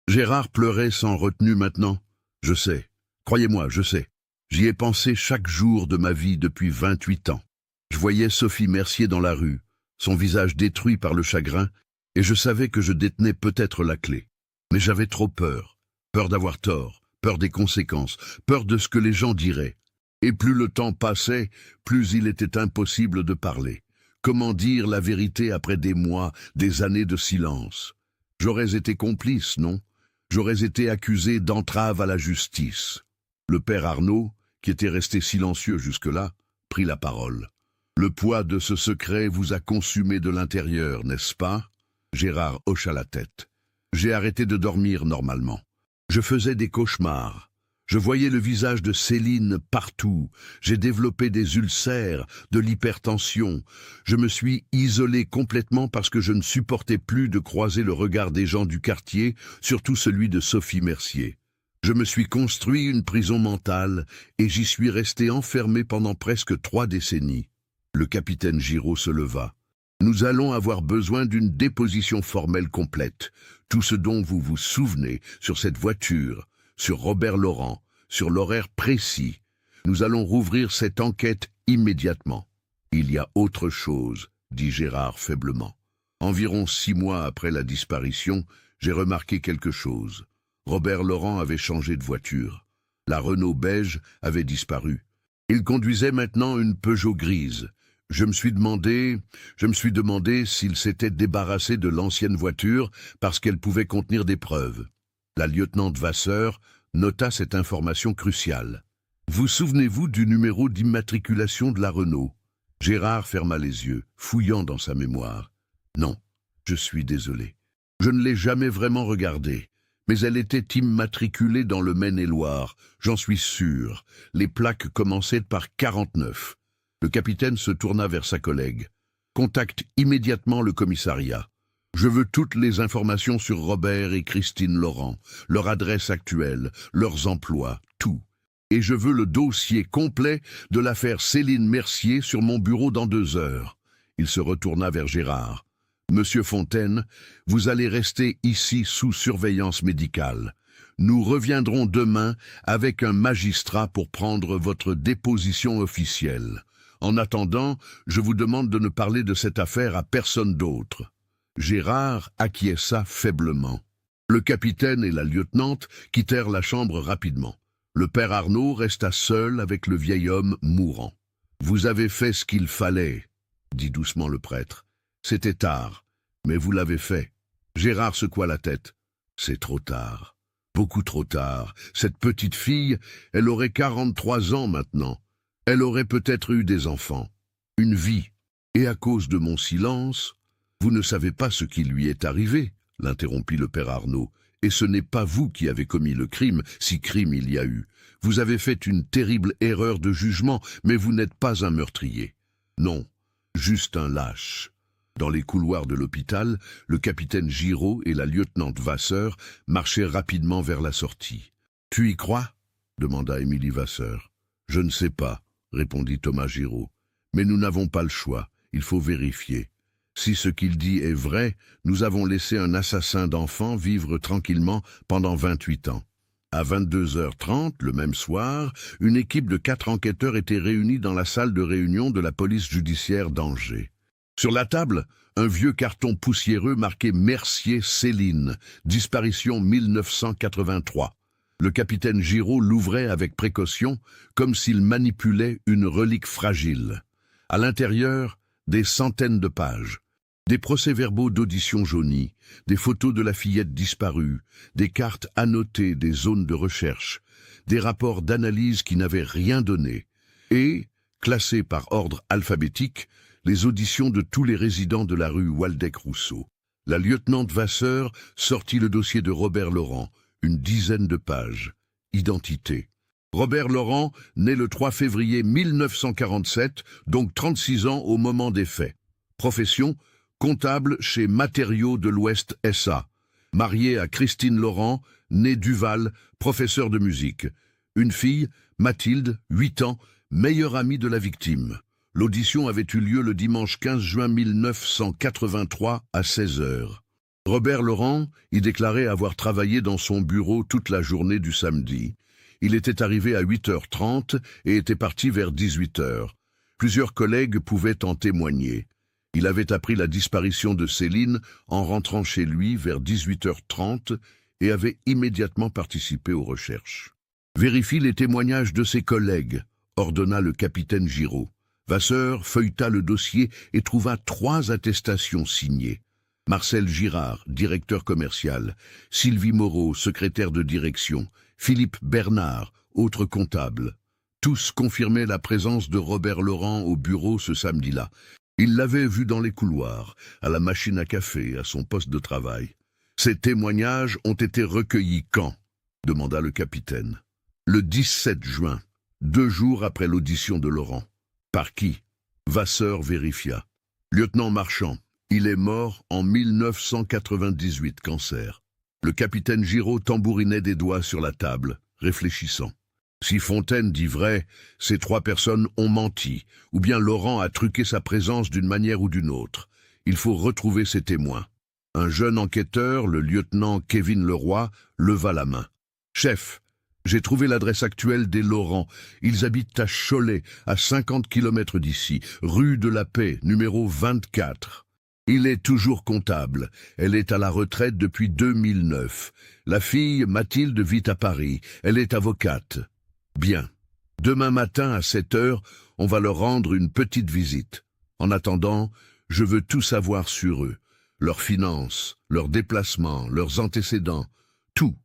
Speaker 1: Gérard pleurait sans retenue maintenant. « Je sais. Croyez-moi, je sais. J'y ai pensé chaque jour de ma vie depuis 28 ans. Je voyais Sophie Mercier dans la rue, son visage détruit par le chagrin, et je savais que je détenais peut-être la clé. Mais j'avais trop peur. Peur d'avoir tort, peur des conséquences, peur de ce que les gens diraient. Et plus le temps passait, plus il était impossible de parler. Comment dire la vérité après des mois, des années de silence? J'aurais été complice, non? J'aurais été accusé d'entrave à la justice. Le père Arnaud, qui était resté silencieux jusque-là, prit la parole. Le poids de ce secret vous a consumé de l'intérieur, n'est-ce pas? Gérard hocha la tête. J'ai arrêté de dormir normalement. Je faisais des cauchemars. Je voyais le visage de Céline partout. J'ai développé des ulcères, de l'hypertension. Je me suis isolé complètement parce que je ne supportais plus de croiser le regard des gens du quartier, surtout celui de Sophie Mercier. Je me suis construit une prison mentale et j'y suis resté enfermé pendant presque 3 décennies. Le capitaine Giraud se leva. Nous allons avoir besoin d'une déposition formelle complète. Tout ce dont vous vous souvenez sur cette voiture, sur Robert Laurent, sur l'horaire précis. Nous allons rouvrir cette enquête immédiatement. Il y a autre chose, dit Gérard faiblement. Environ 6 mois après la disparition, j'ai remarqué quelque chose. Robert Laurent avait changé de voiture. La Renault beige avait disparu. Il conduisait maintenant une Peugeot grise. Je me suis demandé s'il s'était débarrassé de l'ancienne voiture parce qu'elle pouvait contenir des preuves. La lieutenante Vasseur nota cette information cruciale. Vous souvenez-vous du numéro d'immatriculation de la Renault? Gérard ferma les yeux, fouillant dans sa mémoire. Non, je suis désolé. Je ne l'ai jamais vraiment regardée, mais elle était immatriculée dans le Maine-et-Loire, j'en suis sûr. Les plaques commençaient par 49. Le capitaine se tourna vers sa collègue. Contacte immédiatement le commissariat. Je veux toutes les informations sur Robert et Christine Laurent, leur adresse actuelle, leurs emplois, tout. Et je veux le dossier complet de l'affaire Céline Mercier sur mon bureau dans 2 heures. Il se retourna vers Gérard. Monsieur Fontaine, vous allez rester ici sous surveillance médicale. Nous reviendrons demain avec un magistrat pour prendre votre déposition officielle. En attendant, je vous demande de ne parler de cette affaire à personne d'autre. Gérard acquiesça faiblement. Le capitaine et la lieutenante quittèrent la chambre rapidement. Le père Arnaud resta seul avec le vieil homme mourant. « Vous avez fait ce qu'il fallait, » dit doucement le prêtre. « C'était tard, mais vous l'avez fait. » Gérard secoua la tête. C'est trop tard. Beaucoup trop tard. Cette petite fille, elle aurait 43 ans maintenant. Elle aurait peut-être eu des enfants. Une vie. Et à cause de mon silence, vous ne savez pas ce qui lui est arrivé, l'interrompit le père Arnaud. Et ce n'est pas vous qui avez commis le crime, si crime il y a eu. Vous avez fait une terrible erreur de jugement, mais vous n'êtes pas un meurtrier. Non, juste un lâche. Dans les couloirs de l'hôpital, le capitaine Giraud et la lieutenante Vasseur marchaient rapidement vers la sortie. « Tu y crois » demanda Émilie Vasseur. « Je ne sais pas » répondit Thomas Giraud. « Mais nous n'avons pas le choix, il faut vérifier. Si ce qu'il dit est vrai, nous avons laissé un assassin d'enfants vivre tranquillement pendant 28 ans. » À 22h30, le même soir, une équipe de 4 enquêteurs était réunie dans la salle de réunion de la police judiciaire d'Angers. Sur la table, un vieux carton poussiéreux marqué Mercier Céline, disparition 1983. Le capitaine Giraud l'ouvrait avec précaution, comme s'il manipulait une relique fragile. À l'intérieur, des centaines de pages. Des procès-verbaux d'audition jaunis, des photos de la fillette disparue, des cartes annotées des zones de recherche, des rapports d'analyse qui n'avaient rien donné, et, classés par ordre alphabétique, les auditions de tous les résidents de la rue Waldeck-Rousseau. La lieutenante Vasseur sortit le dossier de Robert Laurent, une dizaine de pages. Identité. Robert Laurent, né le 3 février 1947, donc 36 ans au moment des faits. Profession, comptable chez Matériaux de l'Ouest S.A. Marié à Christine Laurent, née Duval, professeur de musique. Une fille, Mathilde, 8 ans, meilleure amie de la victime. L'audition avait eu lieu le dimanche 15 juin 1983 à 16h. Robert Laurent y déclarait avoir travaillé dans son bureau toute la journée du samedi. Il était arrivé à 8h30 et était parti vers 18h. Plusieurs collègues pouvaient en témoigner. Il avait appris la disparition de Céline en rentrant chez lui vers 18h30 et avait immédiatement participé aux recherches. « Vérifie les témoignages de ses collègues », ordonna le capitaine Giraud. Vasseur feuilleta le dossier et trouva 3 attestations signées. Marcel Girard, directeur commercial, Sylvie Moreau, secrétaire de direction, Philippe Bernard, autre comptable. Tous confirmaient la présence de Robert Laurent au bureau ce samedi-là. Il l'avait vu dans les couloirs, à la machine à café, à son poste de travail. « Ces témoignages ont été recueillis quand » demanda le capitaine. « Le 17 juin, 2 jours après l'audition de Laurent. »« Par qui ?» Vasseur vérifia. « Lieutenant Marchand, il est mort en 1998, cancer. » Le capitaine Giraud tambourinait des doigts sur la table, réfléchissant. Si Fontaine dit vrai, ces 3 personnes ont menti, ou bien Laurent a truqué sa présence d'une manière ou d'une autre. Il faut retrouver ces témoins. Un jeune enquêteur, le lieutenant Kevin Leroy, leva la main. « Chef, j'ai trouvé l'adresse actuelle des Laurent. Ils habitent à Cholet, à 50 km d'ici, rue de la Paix, numéro 24. Il est toujours comptable. Elle est à la retraite depuis 2009. La fille, Mathilde, vit à Paris. Elle est avocate. » Bien. Demain matin à 7h, on va leur rendre une petite visite. En attendant, je veux tout savoir sur eux. Leurs finances, leurs déplacements, leurs antécédents. Tout.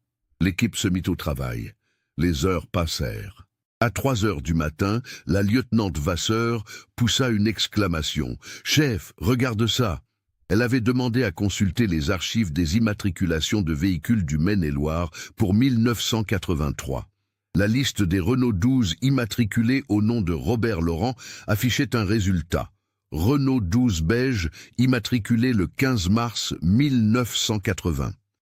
Speaker 1: L'équipe se mit au travail. Les heures passèrent. À 3h du matin, la lieutenante Vasseur poussa une exclamation. « Chef, regarde ça !» Elle avait demandé à consulter les archives des immatriculations de véhicules du Maine-et-Loire pour 1983. La liste des Renault 12 immatriculés au nom de Robert Laurent affichait un résultat. Renault 12 beige immatriculé le 15 mars 1980.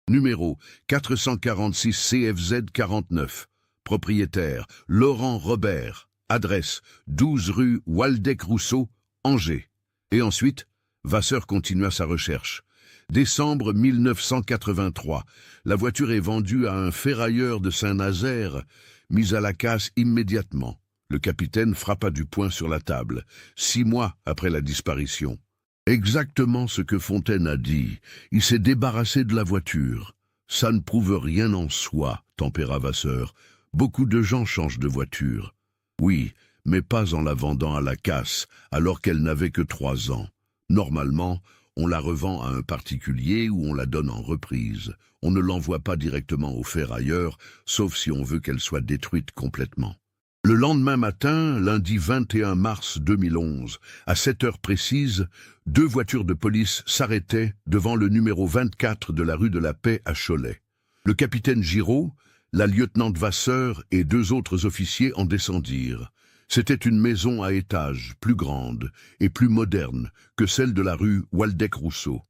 Speaker 1: Numéro 446 CFZ 49. Propriétaire Laurent Robert. Adresse 12 rue Waldeck-Rousseau, Angers. Et ensuite, Vasseur continua sa recherche. Décembre 1983. La voiture est vendue à un ferrailleur de Saint-Nazaire, mise à la casse immédiatement. Le capitaine frappa du poing sur la table, 6 mois après la disparition. Exactement ce que Fontaine a dit. Il s'est débarrassé de la voiture. Ça ne prouve rien en soi, tempéra Vasseur. Beaucoup de gens changent de voiture. Oui, mais pas en la vendant à la casse, alors qu'elle n'avait que 3 ans. Normalement, On la revend à un particulier ou on la donne en reprise. On ne l'envoie pas directement au ferrailleur, sauf si on veut qu'elle soit détruite complètement. Le lendemain matin, lundi 21 mars 2011, à 7 heures précises, 2 voitures de police s'arrêtaient devant le numéro 24 de la rue de la Paix à Cholet. Le capitaine Giraud, la lieutenante Vasseur et 2 autres officiers en descendirent. C'était une maison à étages, plus grande et plus moderne que celle de la rue Waldeck-Rousseau.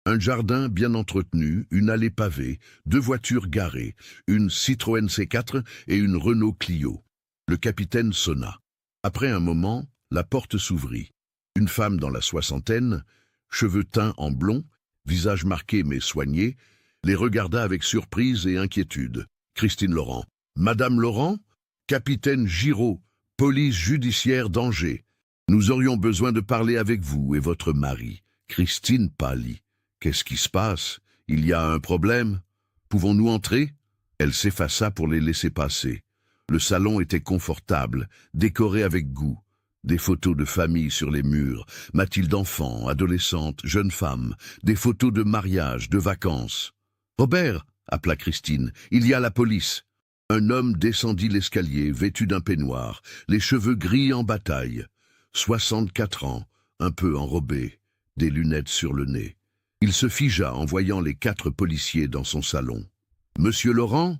Speaker 1: Un jardin bien entretenu, une allée pavée, 2 voitures garées, une Citroën C4 et une Renault Clio. Le capitaine sonna. Après un moment, la porte s'ouvrit. Une femme dans la soixantaine, cheveux teints en blond, visage marqué mais soigné, les regarda avec surprise et inquiétude. Christine Laurent. « Madame Laurent ? Capitaine Giraud, police judiciaire d'Angers. Nous aurions besoin de parler avec vous et votre mari. » Christine pâlit. « Qu'est-ce qui se passe? Il y a un problème? Pouvons-nous entrer ?» Elle s'effaça pour les laisser passer. Le salon était confortable, décoré avec goût. Des photos de famille sur les murs, Mathilde enfant, adolescente, jeune femme, des photos de mariage, de vacances. « Robert !» appela Christine. « Il y a la police !» Un homme descendit l'escalier, vêtu d'un peignoir, les cheveux gris en bataille. 64 ans, un peu enrobé, des lunettes sur le nez. Il se figea en voyant les 4 policiers dans son salon. « Monsieur Laurent ?»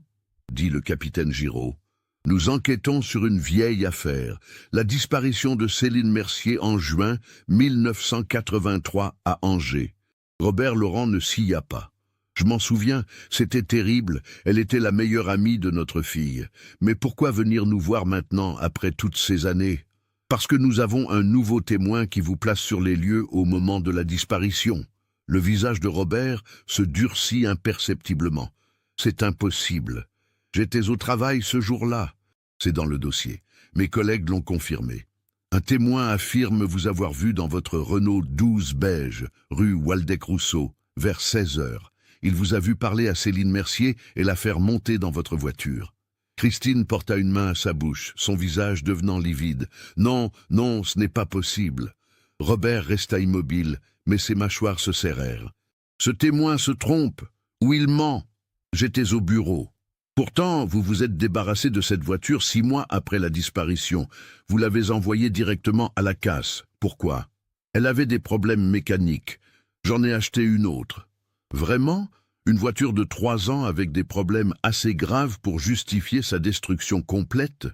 Speaker 1: dit le capitaine Giraud. « Nous enquêtons sur une vieille affaire, la disparition de Céline Mercier en juin 1983 à Angers. » Robert Laurent ne scia pas. « Je m'en souviens, c'était terrible, elle était la meilleure amie de notre fille. Mais pourquoi venir nous voir maintenant, après toutes ces années ? Parce que nous avons un nouveau témoin qui vous place sur les lieux au moment de la disparition. » Le visage de Robert se durcit imperceptiblement. « C'est impossible. J'étais au travail ce jour-là. » C'est dans le dossier. Mes collègues l'ont confirmé. Un témoin affirme vous avoir vu dans votre Renault 12 beige, rue Waldeck-Rousseau, vers 16 heures. Il vous a vu parler à Céline Mercier et la faire monter dans votre voiture. Christine porta une main à sa bouche, son visage devenant livide. « Non, non, ce n'est pas possible. » Robert resta immobile, mais ses mâchoires se serrèrent. « Ce témoin se trompe, ou il ment. J'étais au bureau. Pourtant, vous vous êtes débarrassé de cette voiture 6 mois après la disparition. Vous l'avez envoyée directement à la casse. Pourquoi? Elle avait des problèmes mécaniques. J'en ai acheté une autre. Vraiment? Une voiture de 3 ans avec des problèmes assez graves pour justifier sa destruction complète?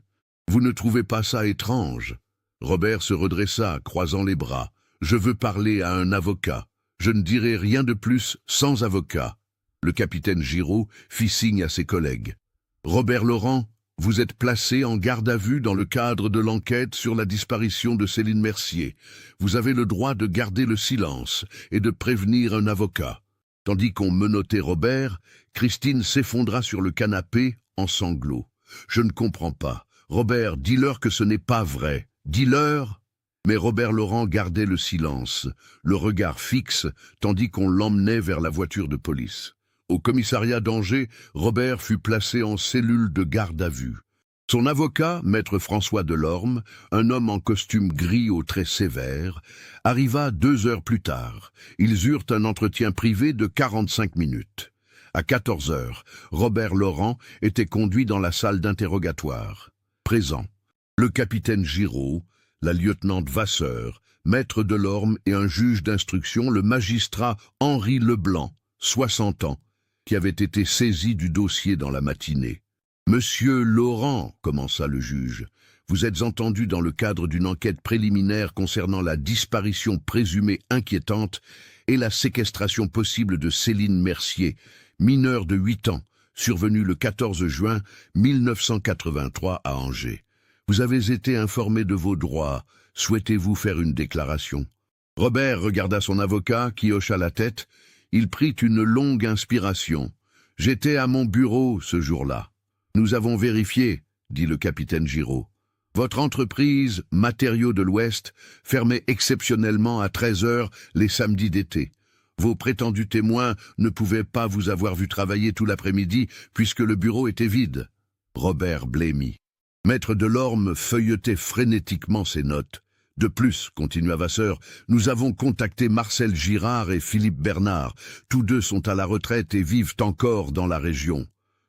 Speaker 1: Vous ne trouvez pas ça étrange? » Robert se redressa, croisant les bras. « Je veux parler à un avocat. Je ne dirai rien de plus sans avocat. » Le capitaine Giraud fit signe à ses collègues. « Robert Laurent, vous êtes placé en garde à vue dans le cadre de l'enquête sur la disparition de Céline Mercier. Vous avez le droit de garder le silence et de prévenir un avocat. » Tandis qu'on menottait Robert, Christine s'effondra sur le canapé en sanglots. « Je ne comprends pas. Robert, dis-leur que ce n'est pas vrai. Dis-leur !» Mais Robert Laurent gardait le silence, le regard fixe, tandis qu'on l'emmenait vers la voiture de police. Au commissariat d'Angers, Robert fut placé en cellule de garde à vue. Son avocat, maître François Delorme, un homme en costume gris aux traits sévères, arriva 2 heures plus tard. Ils eurent un entretien privé de 45 minutes. À 14 heures, Robert Laurent était conduit dans la salle d'interrogatoire. Présent, le capitaine Giraud, la lieutenante Vasseur, maître Delorme et un juge d'instruction, le magistrat Henri Leblanc, 60 ans, qui avait été saisi du dossier dans la matinée. « Monsieur Laurent, » commença le juge, « vous êtes entendu dans le cadre d'une enquête préliminaire concernant la disparition présumée inquiétante et la séquestration possible de Céline Mercier, mineure de 8 ans, survenue le 14 juin 1983 à Angers. Vous avez été informé de vos droits. Souhaitez-vous faire une déclaration ?» Robert regarda son avocat qui hocha la tête. Il prit une longue inspiration. « J'étais à mon bureau ce jour-là. »« Nous avons vérifié, » dit le capitaine Giraud. « Votre entreprise, Matériaux de l'Ouest, fermait exceptionnellement à 13 heures les samedis d'été. Vos prétendus témoins ne pouvaient pas vous avoir vu travailler tout l'après-midi puisque le bureau était vide. » Robert blêmit. Maître Delorme feuilletait frénétiquement ses notes. De plus, continua Vasseur, nous avons contacté Marcel Girard et Philippe Bernard. Tous deux sont à la retraite et vivent encore dans la région.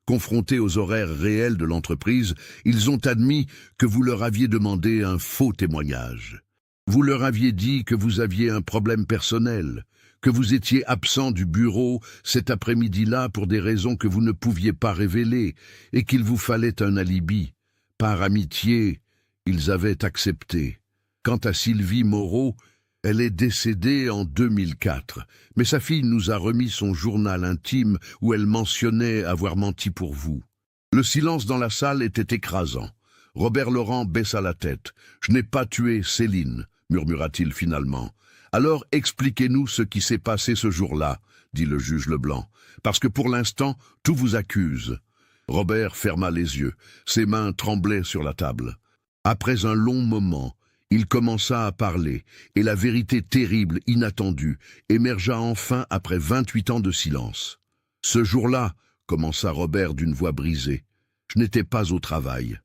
Speaker 1: Confrontés aux horaires réels de l'entreprise, ils ont admis que vous leur aviez demandé un faux témoignage. Vous leur aviez dit que vous aviez un problème personnel, que vous étiez absent du bureau cet après-midi-là pour des raisons que vous ne pouviez pas révéler, et qu'il vous fallait un alibi. Par amitié, ils avaient accepté. Quant à Sylvie Moreau, elle est décédée en 2004, mais sa fille nous a remis son journal intime où elle mentionnait avoir menti pour vous. Le silence dans la salle était écrasant. Robert Laurent baissa la tête. « Je n'ai pas tué Céline », murmura-t-il finalement. « Alors expliquez-nous ce qui s'est passé ce jour-là », dit le juge Leblanc, « parce que pour l'instant, tout vous accuse. » Robert ferma les yeux. Ses mains tremblaient sur la table. Après un long moment, il commença à parler, et la vérité terrible, inattendue, émergea enfin après 28 ans de silence. « Ce jour-là, » commença Robert d'une voix brisée, « je n'étais pas au travail.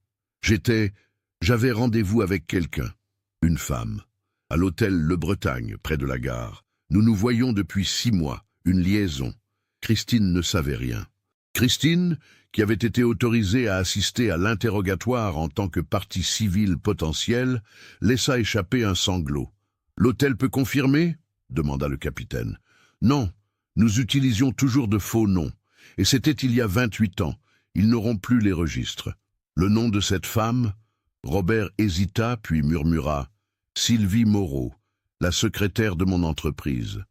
Speaker 1: J'avais rendez-vous avec quelqu'un, une femme, à l'hôtel Le Bretagne, près de la gare. Nous nous voyions depuis 6 mois, une liaison. Christine ne savait rien. Christine, qui avait été autorisée à assister à l'interrogatoire en tant que partie civile potentielle, laissa échapper un sanglot. « L'hôtel peut confirmer » demanda le capitaine. « Non, nous utilisions toujours de faux noms, et c'était il y a 28 ans. Ils n'auront plus les registres. Le nom de cette femme ?» Robert hésita, puis murmura « Sylvie Moreau, la secrétaire de mon entreprise. »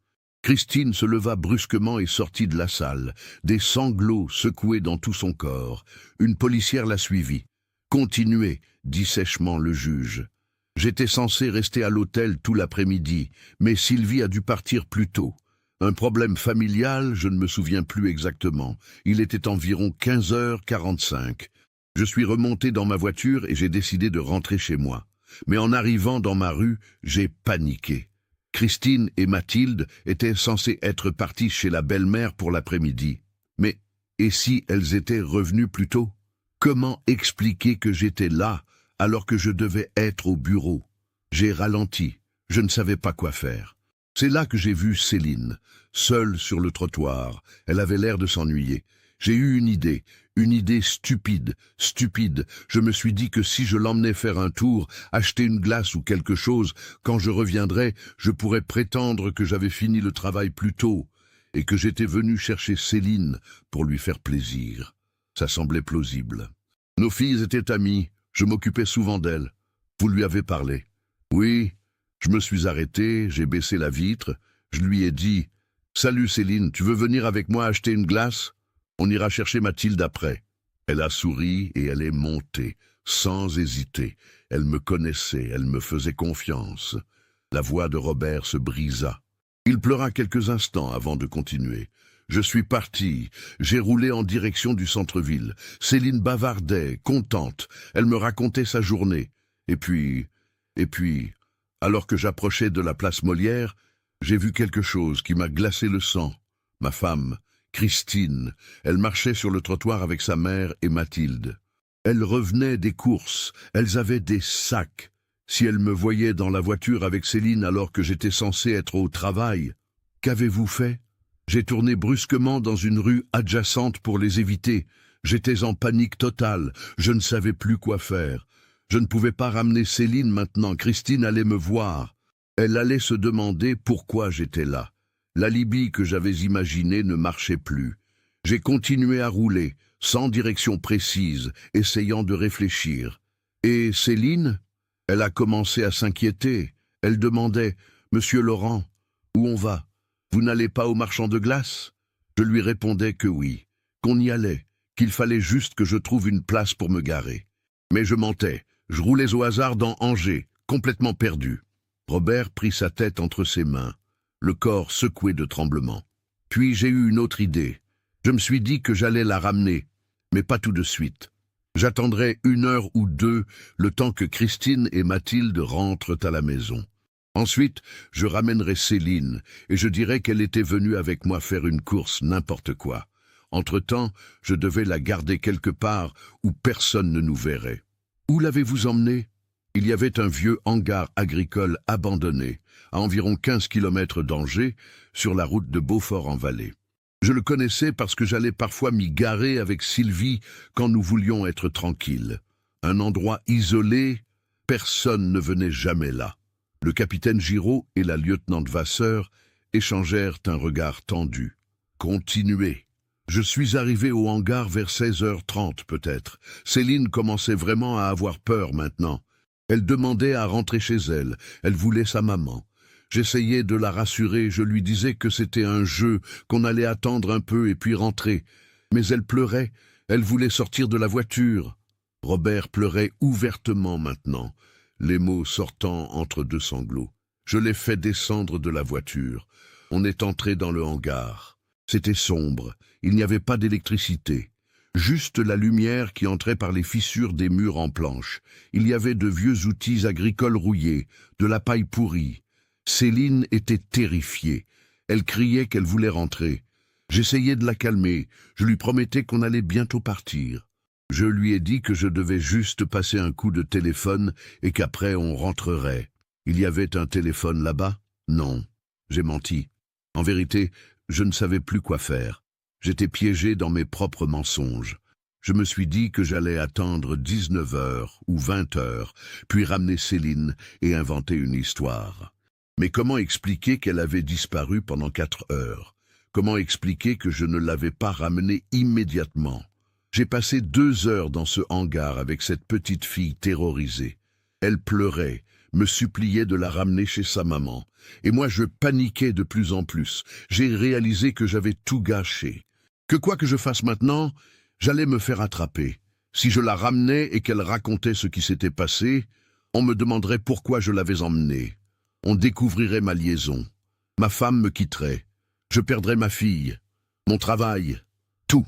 Speaker 1: Christine se leva brusquement et sortit de la salle, des sanglots secoués dans tout son corps. Une policière la suivit. « Continuez, » dit sèchement le juge. « J'étais censé rester à l'hôtel tout l'après-midi, mais Sylvie a dû partir plus tôt. Un problème familial, je ne me souviens plus exactement. Il était environ 15h45. Je suis remonté dans ma voiture et j'ai décidé de rentrer chez moi. Mais en arrivant dans ma rue, j'ai paniqué. Christine et Mathilde étaient censées être parties chez la belle-mère pour l'après-midi. Mais, et si elles étaient revenues plus tôt? Comment expliquer que j'étais là alors que je devais être au bureau? J'ai ralenti, je ne savais pas quoi faire. C'est là que j'ai vu Céline, seule sur le trottoir. Elle avait l'air de s'ennuyer. J'ai eu une idée stupide. Je me suis dit que si je l'emmenais faire un tour, acheter une glace ou quelque chose, quand je reviendrais, je pourrais prétendre que j'avais fini le travail plus tôt et que j'étais venu chercher Céline pour lui faire plaisir. Ça semblait plausible. Nos filles étaient amies, je m'occupais souvent d'elles. Vous lui avez parlé? Oui, je me suis arrêté, j'ai baissé la vitre, je lui ai dit « Salut Céline, tu veux venir avec moi acheter une glace ? On ira chercher Mathilde après. » Elle a souri et elle est montée, sans hésiter. Elle me connaissait, elle me faisait confiance. La voix de Robert se brisa. Il pleura quelques instants avant de continuer. Je suis parti, j'ai roulé en direction du centre-ville. Céline bavardait, contente. Elle me racontait sa journée. Et puis, alors que j'approchais de la place Molière, j'ai vu quelque chose qui m'a glacé le sang. Ma femme, Christine, elle marchait sur le trottoir avec sa mère et Mathilde. Elles revenaient des courses, elles avaient des sacs. Si elles me voyaient dans la voiture avec Céline alors que j'étais censé être au travail, qu'avez-vous fait? J'ai tourné brusquement dans une rue adjacente pour les éviter. J'étais en panique totale, je ne savais plus quoi faire. Je ne pouvais pas ramener Céline maintenant, Christine allait me voir. Elle allait se demander pourquoi j'étais là. L'alibi que j'avais imaginé ne marchait plus. J'ai continué à rouler, sans direction précise, essayant de réfléchir. Et Céline? Elle a commencé à s'inquiéter. Elle demandait « Monsieur Laurent, où on va? Vous n'allez pas au marchand de glace ?» Je lui répondais que oui, qu'on y allait, qu'il fallait juste que je trouve une place pour me garer. Mais je mentais, je roulais au hasard dans Angers, complètement perdu. Robert prit sa tête entre ses mains, le corps secoué de tremblements. Puis j'ai eu une autre idée. Je me suis dit que j'allais la ramener, mais pas tout de suite. J'attendrai 1 heure ou 2, le temps que Christine et Mathilde rentrent à la maison. Ensuite, je ramènerai Céline, et je dirai qu'elle était venue avec moi faire une course, n'importe quoi. Entre-temps, je devais la garder quelque part où personne ne nous verrait. Où l'avez-vous emmenée? Il y avait un vieux hangar agricole abandonné, à environ 15 kilomètres d'Angers, sur la route de Beaufort-en-Vallée. Je le connaissais parce que j'allais parfois m'y garer avec Sylvie quand nous voulions être tranquilles. Un endroit isolé, personne ne venait jamais là. Le capitaine Giraud et la lieutenant Vasseur échangèrent un regard tendu. « Continuez !» Je suis arrivé au hangar vers 16h30 peut-être. Céline commençait vraiment à avoir peur maintenant. Elle demandait à rentrer chez elle. Elle voulait sa maman. J'essayais de la rassurer. Je lui disais que c'était un jeu, qu'on allait attendre un peu et puis rentrer. Mais elle pleurait. Elle voulait sortir de la voiture. Robert pleurait ouvertement maintenant, les mots sortant entre deux sanglots. Je l'ai fait descendre de la voiture. On est entré dans le hangar. C'était sombre. Il n'y avait pas d'électricité. Juste la lumière qui entrait par les fissures des murs en planche. Il y avait de vieux outils agricoles rouillés, de la paille pourrie. Céline était terrifiée. Elle criait qu'elle voulait rentrer. J'essayais de la calmer. Je lui promettais qu'on allait bientôt partir. Je lui ai dit que je devais juste passer un coup de téléphone et qu'après on rentrerait. Il y avait un téléphone là-bas? Non. J'ai menti. En vérité, je ne savais plus quoi faire. J'étais piégé dans mes propres mensonges. Je me suis dit que j'allais attendre 19h ou 20h, puis ramener Céline et inventer une histoire. Mais comment expliquer qu'elle avait disparu pendant 4 heures? Comment expliquer que je ne l'avais pas ramenée immédiatement? J'ai passé 2 heures dans ce hangar avec cette petite fille terrorisée. Elle pleurait, me suppliait de la ramener chez sa maman. Et moi je paniquais de plus en plus. J'ai réalisé que j'avais tout gâché. Que quoi que je fasse maintenant, j'allais me faire attraper. Si je la ramenais et qu'elle racontait ce qui s'était passé, on me demanderait pourquoi je l'avais emmenée. On découvrirait ma liaison. Ma femme me quitterait. Je perdrais ma fille, mon travail, tout.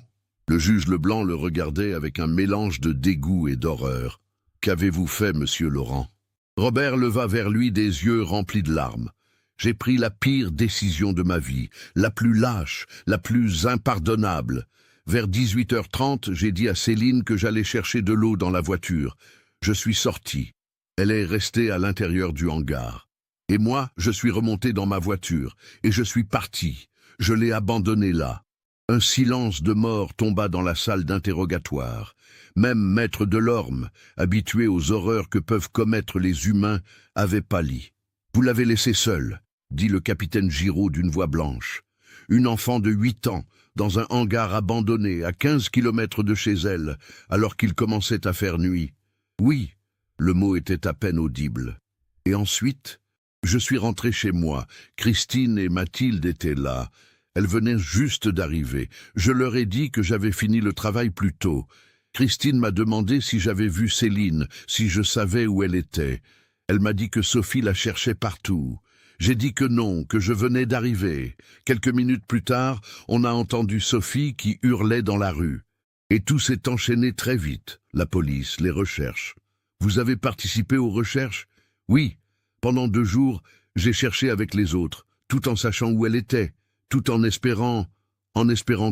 Speaker 1: Le juge Leblanc le regardait avec un mélange de dégoût et d'horreur. « Qu'avez-vous fait, monsieur Laurent ?» Robert leva vers lui des yeux remplis de larmes. « J'ai pris la pire décision de ma vie, la plus lâche, la plus impardonnable. Vers 18h30, j'ai dit à Céline que j'allais chercher de l'eau dans la voiture. Je suis sorti. Elle est restée à l'intérieur du hangar. Et moi, je suis remonté dans ma voiture, et je suis parti. Je l'ai abandonnée là. » Un silence de mort tomba dans la salle d'interrogatoire. Même Maître Delorme, habitué aux horreurs que peuvent commettre les humains, avait pâli. « Vous l'avez laissée seule », dit le capitaine Giraud d'une voix blanche. Une enfant de 8 ans, dans un hangar abandonné, à 15 kilomètres de chez elle, alors qu'il commençait à faire nuit. Oui, le mot était à peine audible. Et ensuite, je suis rentré chez moi. Christine et Mathilde étaient là. Elles venaient juste d'arriver. Je leur ai dit que j'avais fini le travail plus tôt. Christine m'a demandé si j'avais vu Céline, si je savais où elle était. Elle m'a dit que Sophie la cherchait partout. J'ai dit que non, que je venais d'arriver. Quelques minutes plus tard, on a entendu Sophie qui hurlait dans la rue. Et tout s'est enchaîné très vite. La police, les recherches. Vous avez participé aux recherches? Oui. Pendant 2 jours, j'ai cherché avec les autres, tout en sachant où elle était. Tout en espérant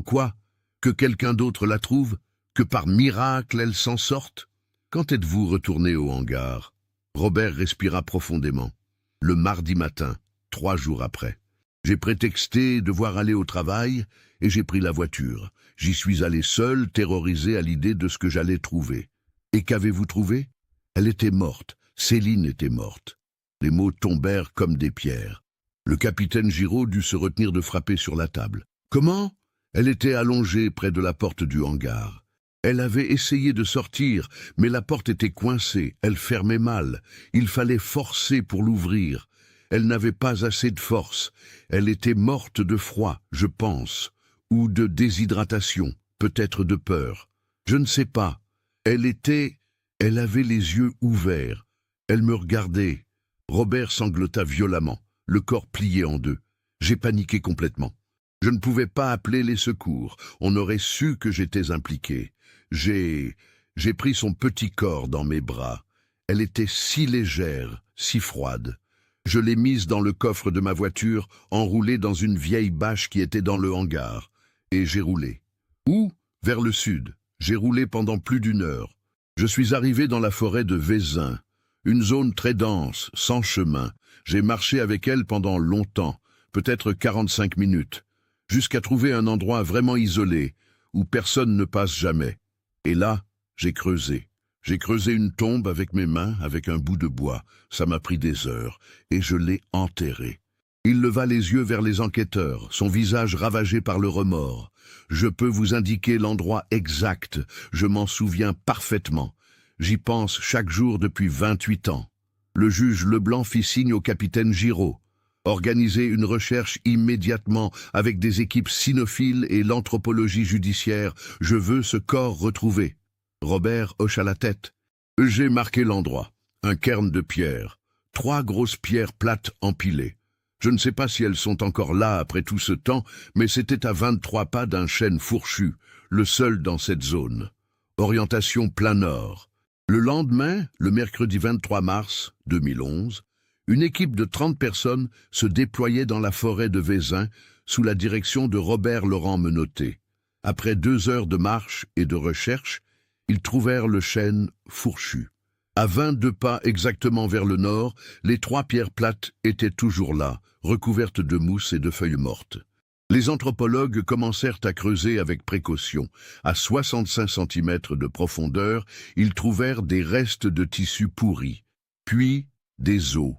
Speaker 1: quoi? Que quelqu'un d'autre la trouve? Que par miracle elle s'en sorte? Quand êtes-vous retourné au hangar? Robert respira profondément. Le mardi matin, 3 jours après. J'ai prétexté devoir aller au travail et j'ai pris la voiture. J'y suis allé seul, terrorisé à l'idée de ce que j'allais trouver. Et qu'avez-vous trouvé? Elle était morte. Céline était morte. Les mots tombèrent comme des pierres. Le capitaine Giraud dut se retenir de frapper sur la table. Comment? Elle était allongée près de la porte du hangar. Elle avait essayé de sortir, mais la porte était coincée, elle fermait mal. Il fallait forcer pour l'ouvrir. Elle n'avait pas assez de force. Elle était morte de froid, je pense, ou de déshydratation, peut-être de peur. Je ne sais pas. Elle avait les yeux ouverts. Elle me regardait. Robert sanglota violemment. Le corps plié en 2. J'ai paniqué complètement. Je ne pouvais pas appeler les secours. On aurait su que j'étais impliqué. J'ai pris son petit corps dans mes bras. Elle était si légère, si froide. Je l'ai mise dans le coffre de ma voiture, enroulée dans une vieille bâche qui était dans le hangar. Et j'ai roulé. Où? Vers le sud. J'ai roulé pendant plus d'1 heure. Je suis arrivé dans la forêt de Vézin. Une zone très dense, sans chemin. J'ai marché avec elle pendant longtemps, peut-être 45 minutes, jusqu'à trouver un endroit vraiment isolé, où personne ne passe jamais. Et là, j'ai creusé. J'ai creusé une tombe avec mes mains, avec un bout de bois. Ça m'a pris des heures, et je l'ai enterrée. Il leva les yeux vers les enquêteurs, son visage ravagé par le remords. Je peux vous indiquer l'endroit exact, je m'en souviens parfaitement. J'y pense chaque jour depuis 28 ans. Le juge Leblanc fit signe au capitaine Giraud. Organisez une recherche immédiatement avec des équipes cynophiles et l'anthropologie judiciaire. Je veux ce corps retrouvé. Robert hocha la tête. J'ai marqué l'endroit. Un cairn de pierre. 3 grosses pierres plates empilées. Je ne sais pas si elles sont encore là après tout ce temps, mais c'était à 23 pas d'un chêne fourchu, le seul dans cette zone. Orientation plein nord. Le lendemain, le mercredi 23 mars 2011, une équipe de 30 personnes se déployait dans la forêt de Vézins sous la direction de Robert Laurent Menotté. Après 2 heures de marche et de recherche, ils trouvèrent le chêne fourchu. À 22 pas exactement vers le nord, les 3 pierres plates étaient toujours là, recouvertes de mousse et de feuilles mortes. Les anthropologues commencèrent à creuser avec précaution. À 65 cm de profondeur, ils trouvèrent des restes de tissus pourris, puis des os,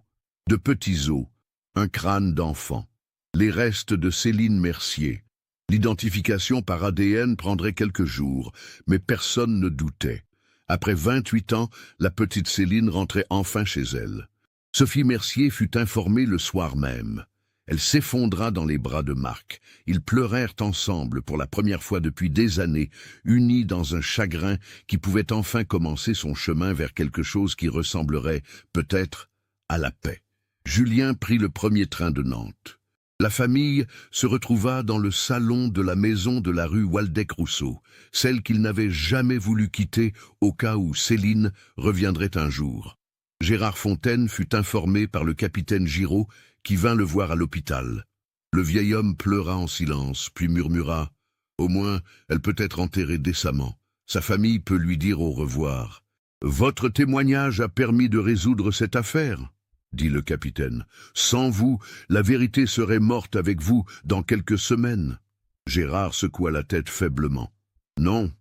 Speaker 1: de petits os, un crâne d'enfant. Les restes de Céline Mercier. L'identification par ADN prendrait quelques jours, mais personne ne doutait. Après 28 ans, la petite Céline rentrait enfin chez elle. Sophie Mercier fut informée le soir même. Elle s'effondra dans les bras de Marc. Ils pleurèrent ensemble pour la première fois depuis des années, unis dans un chagrin qui pouvait enfin commencer son chemin vers quelque chose qui ressemblerait, peut-être, à la paix. Julien prit le premier train de Nantes. La famille se retrouva dans le salon de la maison de la rue Waldeck-Rousseau, celle qu'il n'avait jamais voulu quitter au cas où Céline reviendrait un jour. Gérard Fontaine fut informé par le capitaine Giraud qui vint le voir à l'hôpital. Le vieil homme pleura en silence, puis murmura « Au moins, elle peut être enterrée décemment. Sa famille peut lui dire au revoir. »« Votre témoignage a permis de résoudre cette affaire ?» dit le capitaine. « Sans vous, la vérité serait morte avec vous dans quelques semaines. » Gérard secoua la tête faiblement. « Non,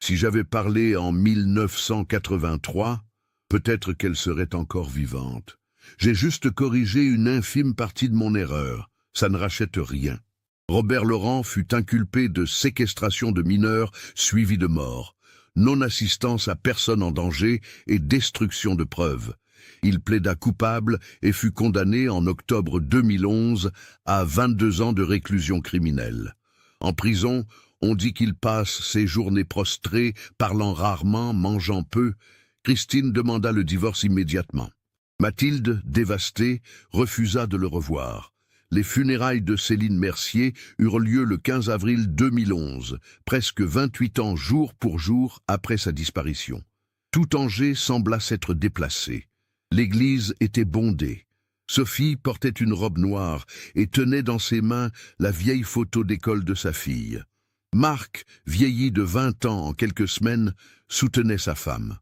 Speaker 1: si j'avais parlé en 1983, peut-être qu'elle serait encore vivante. J'ai juste corrigé une infime partie de mon erreur. Ça ne rachète rien. » Robert Laurent fut inculpé de séquestration de mineurs suivie de mort, non-assistance à personne en danger et destruction de preuves. Il plaida coupable et fut condamné en octobre 2011 à 22 ans de réclusion criminelle. En prison, on dit qu'il passe ses journées prostré, parlant rarement, mangeant peu. Christine demanda le divorce immédiatement. Mathilde, dévastée, refusa de le revoir. Les funérailles de Céline Mercier eurent lieu le 15 avril 2011, presque 28 ans jour pour jour après sa disparition. Tout Angers sembla s'être déplacé. L'église était bondée. Sophie portait une robe noire et tenait dans ses mains la vieille photo d'école de sa fille. Marc, vieilli de 20 ans en quelques semaines, soutenait sa femme.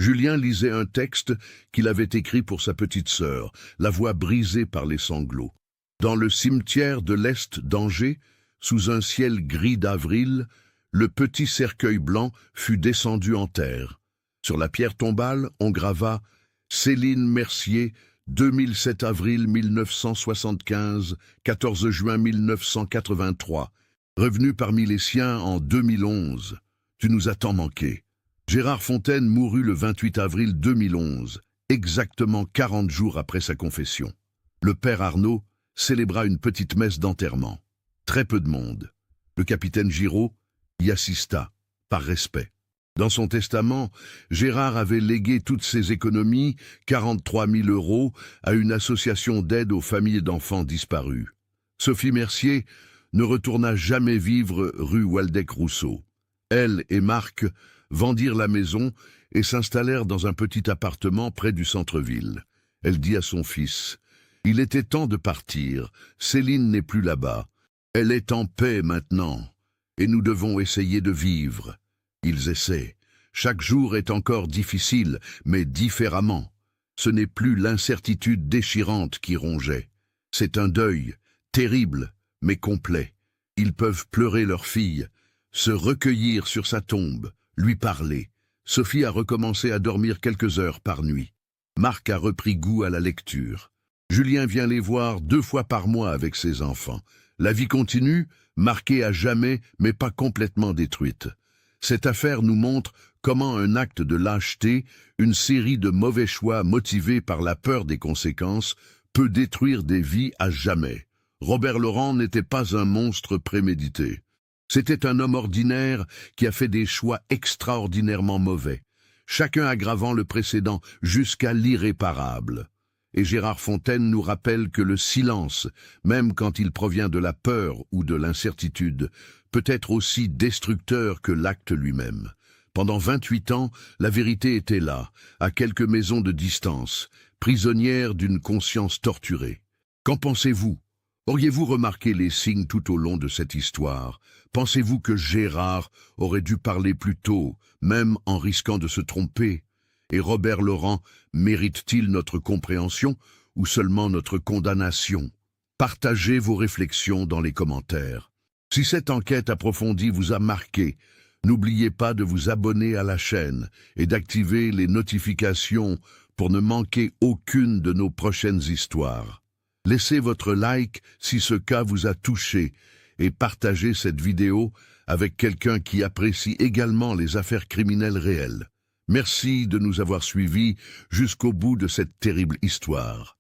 Speaker 1: Julien lisait un texte qu'il avait écrit pour sa petite sœur, la voix brisée par les sanglots. Dans le cimetière de l'Est d'Angers, sous un ciel gris d'avril, le petit cercueil blanc fut descendu en terre. Sur la pierre tombale, on grava « Céline Mercier, 2007 avril 1975, 14 juin 1983. Revenu parmi les siens en 2011. Tu nous as tant manqué. » Gérard Fontaine mourut le 28 avril 2011, exactement 40 jours après sa confession. Le père Arnaud célébra une petite messe d'enterrement. Très peu de monde. Le capitaine Giraud y assista, par respect. Dans son testament, Gérard avait légué toutes ses économies, 43 000 €, à une association d'aide aux familles d'enfants disparus. Sophie Mercier ne retourna jamais vivre rue Waldeck-Rousseau. Elle et Marc vendirent la maison et s'installèrent dans un petit appartement près du centre-ville. Elle dit à son fils « Il était temps de partir, Céline n'est plus là-bas. Elle est en paix maintenant, et nous devons essayer de vivre. » Ils essaient. Chaque jour est encore difficile, mais différemment. Ce n'est plus l'incertitude déchirante qui rongeait. C'est un deuil, terrible, mais complet. Ils peuvent pleurer leur fille, se recueillir sur sa tombe, lui parler. Sophie a recommencé à dormir quelques heures par nuit. Marc a repris goût à la lecture. Julien vient les voir 2 fois par mois avec ses enfants. La vie continue, marquée à jamais, mais pas complètement détruite. Cette affaire nous montre comment un acte de lâcheté, une série de mauvais choix motivés par la peur des conséquences, peut détruire des vies à jamais. Robert Laurent n'était pas un monstre prémédité. C'était un homme ordinaire qui a fait des choix extraordinairement mauvais, chacun aggravant le précédent jusqu'à l'irréparable. Et Gérard Fontaine nous rappelle que le silence, même quand il provient de la peur ou de l'incertitude, peut être aussi destructeur que l'acte lui-même. Pendant 28 ans, la vérité était là, à quelques maisons de distance, prisonnière d'une conscience torturée. Qu'en pensez-vous? Auriez-vous remarqué les signes tout au long de cette histoire? Pensez-vous que Gérard aurait dû parler plus tôt, même en risquant de se tromper? Et Robert Laurent mérite-t-il notre compréhension ou seulement notre condamnation? Partagez vos réflexions dans les commentaires. Si cette enquête approfondie vous a marqué, n'oubliez pas de vous abonner à la chaîne et d'activer les notifications pour ne manquer aucune de nos prochaines histoires. Laissez votre like si ce cas vous a touché et partagez cette vidéo avec quelqu'un qui apprécie également les affaires criminelles réelles. Merci de nous avoir suivis jusqu'au bout de cette terrible histoire.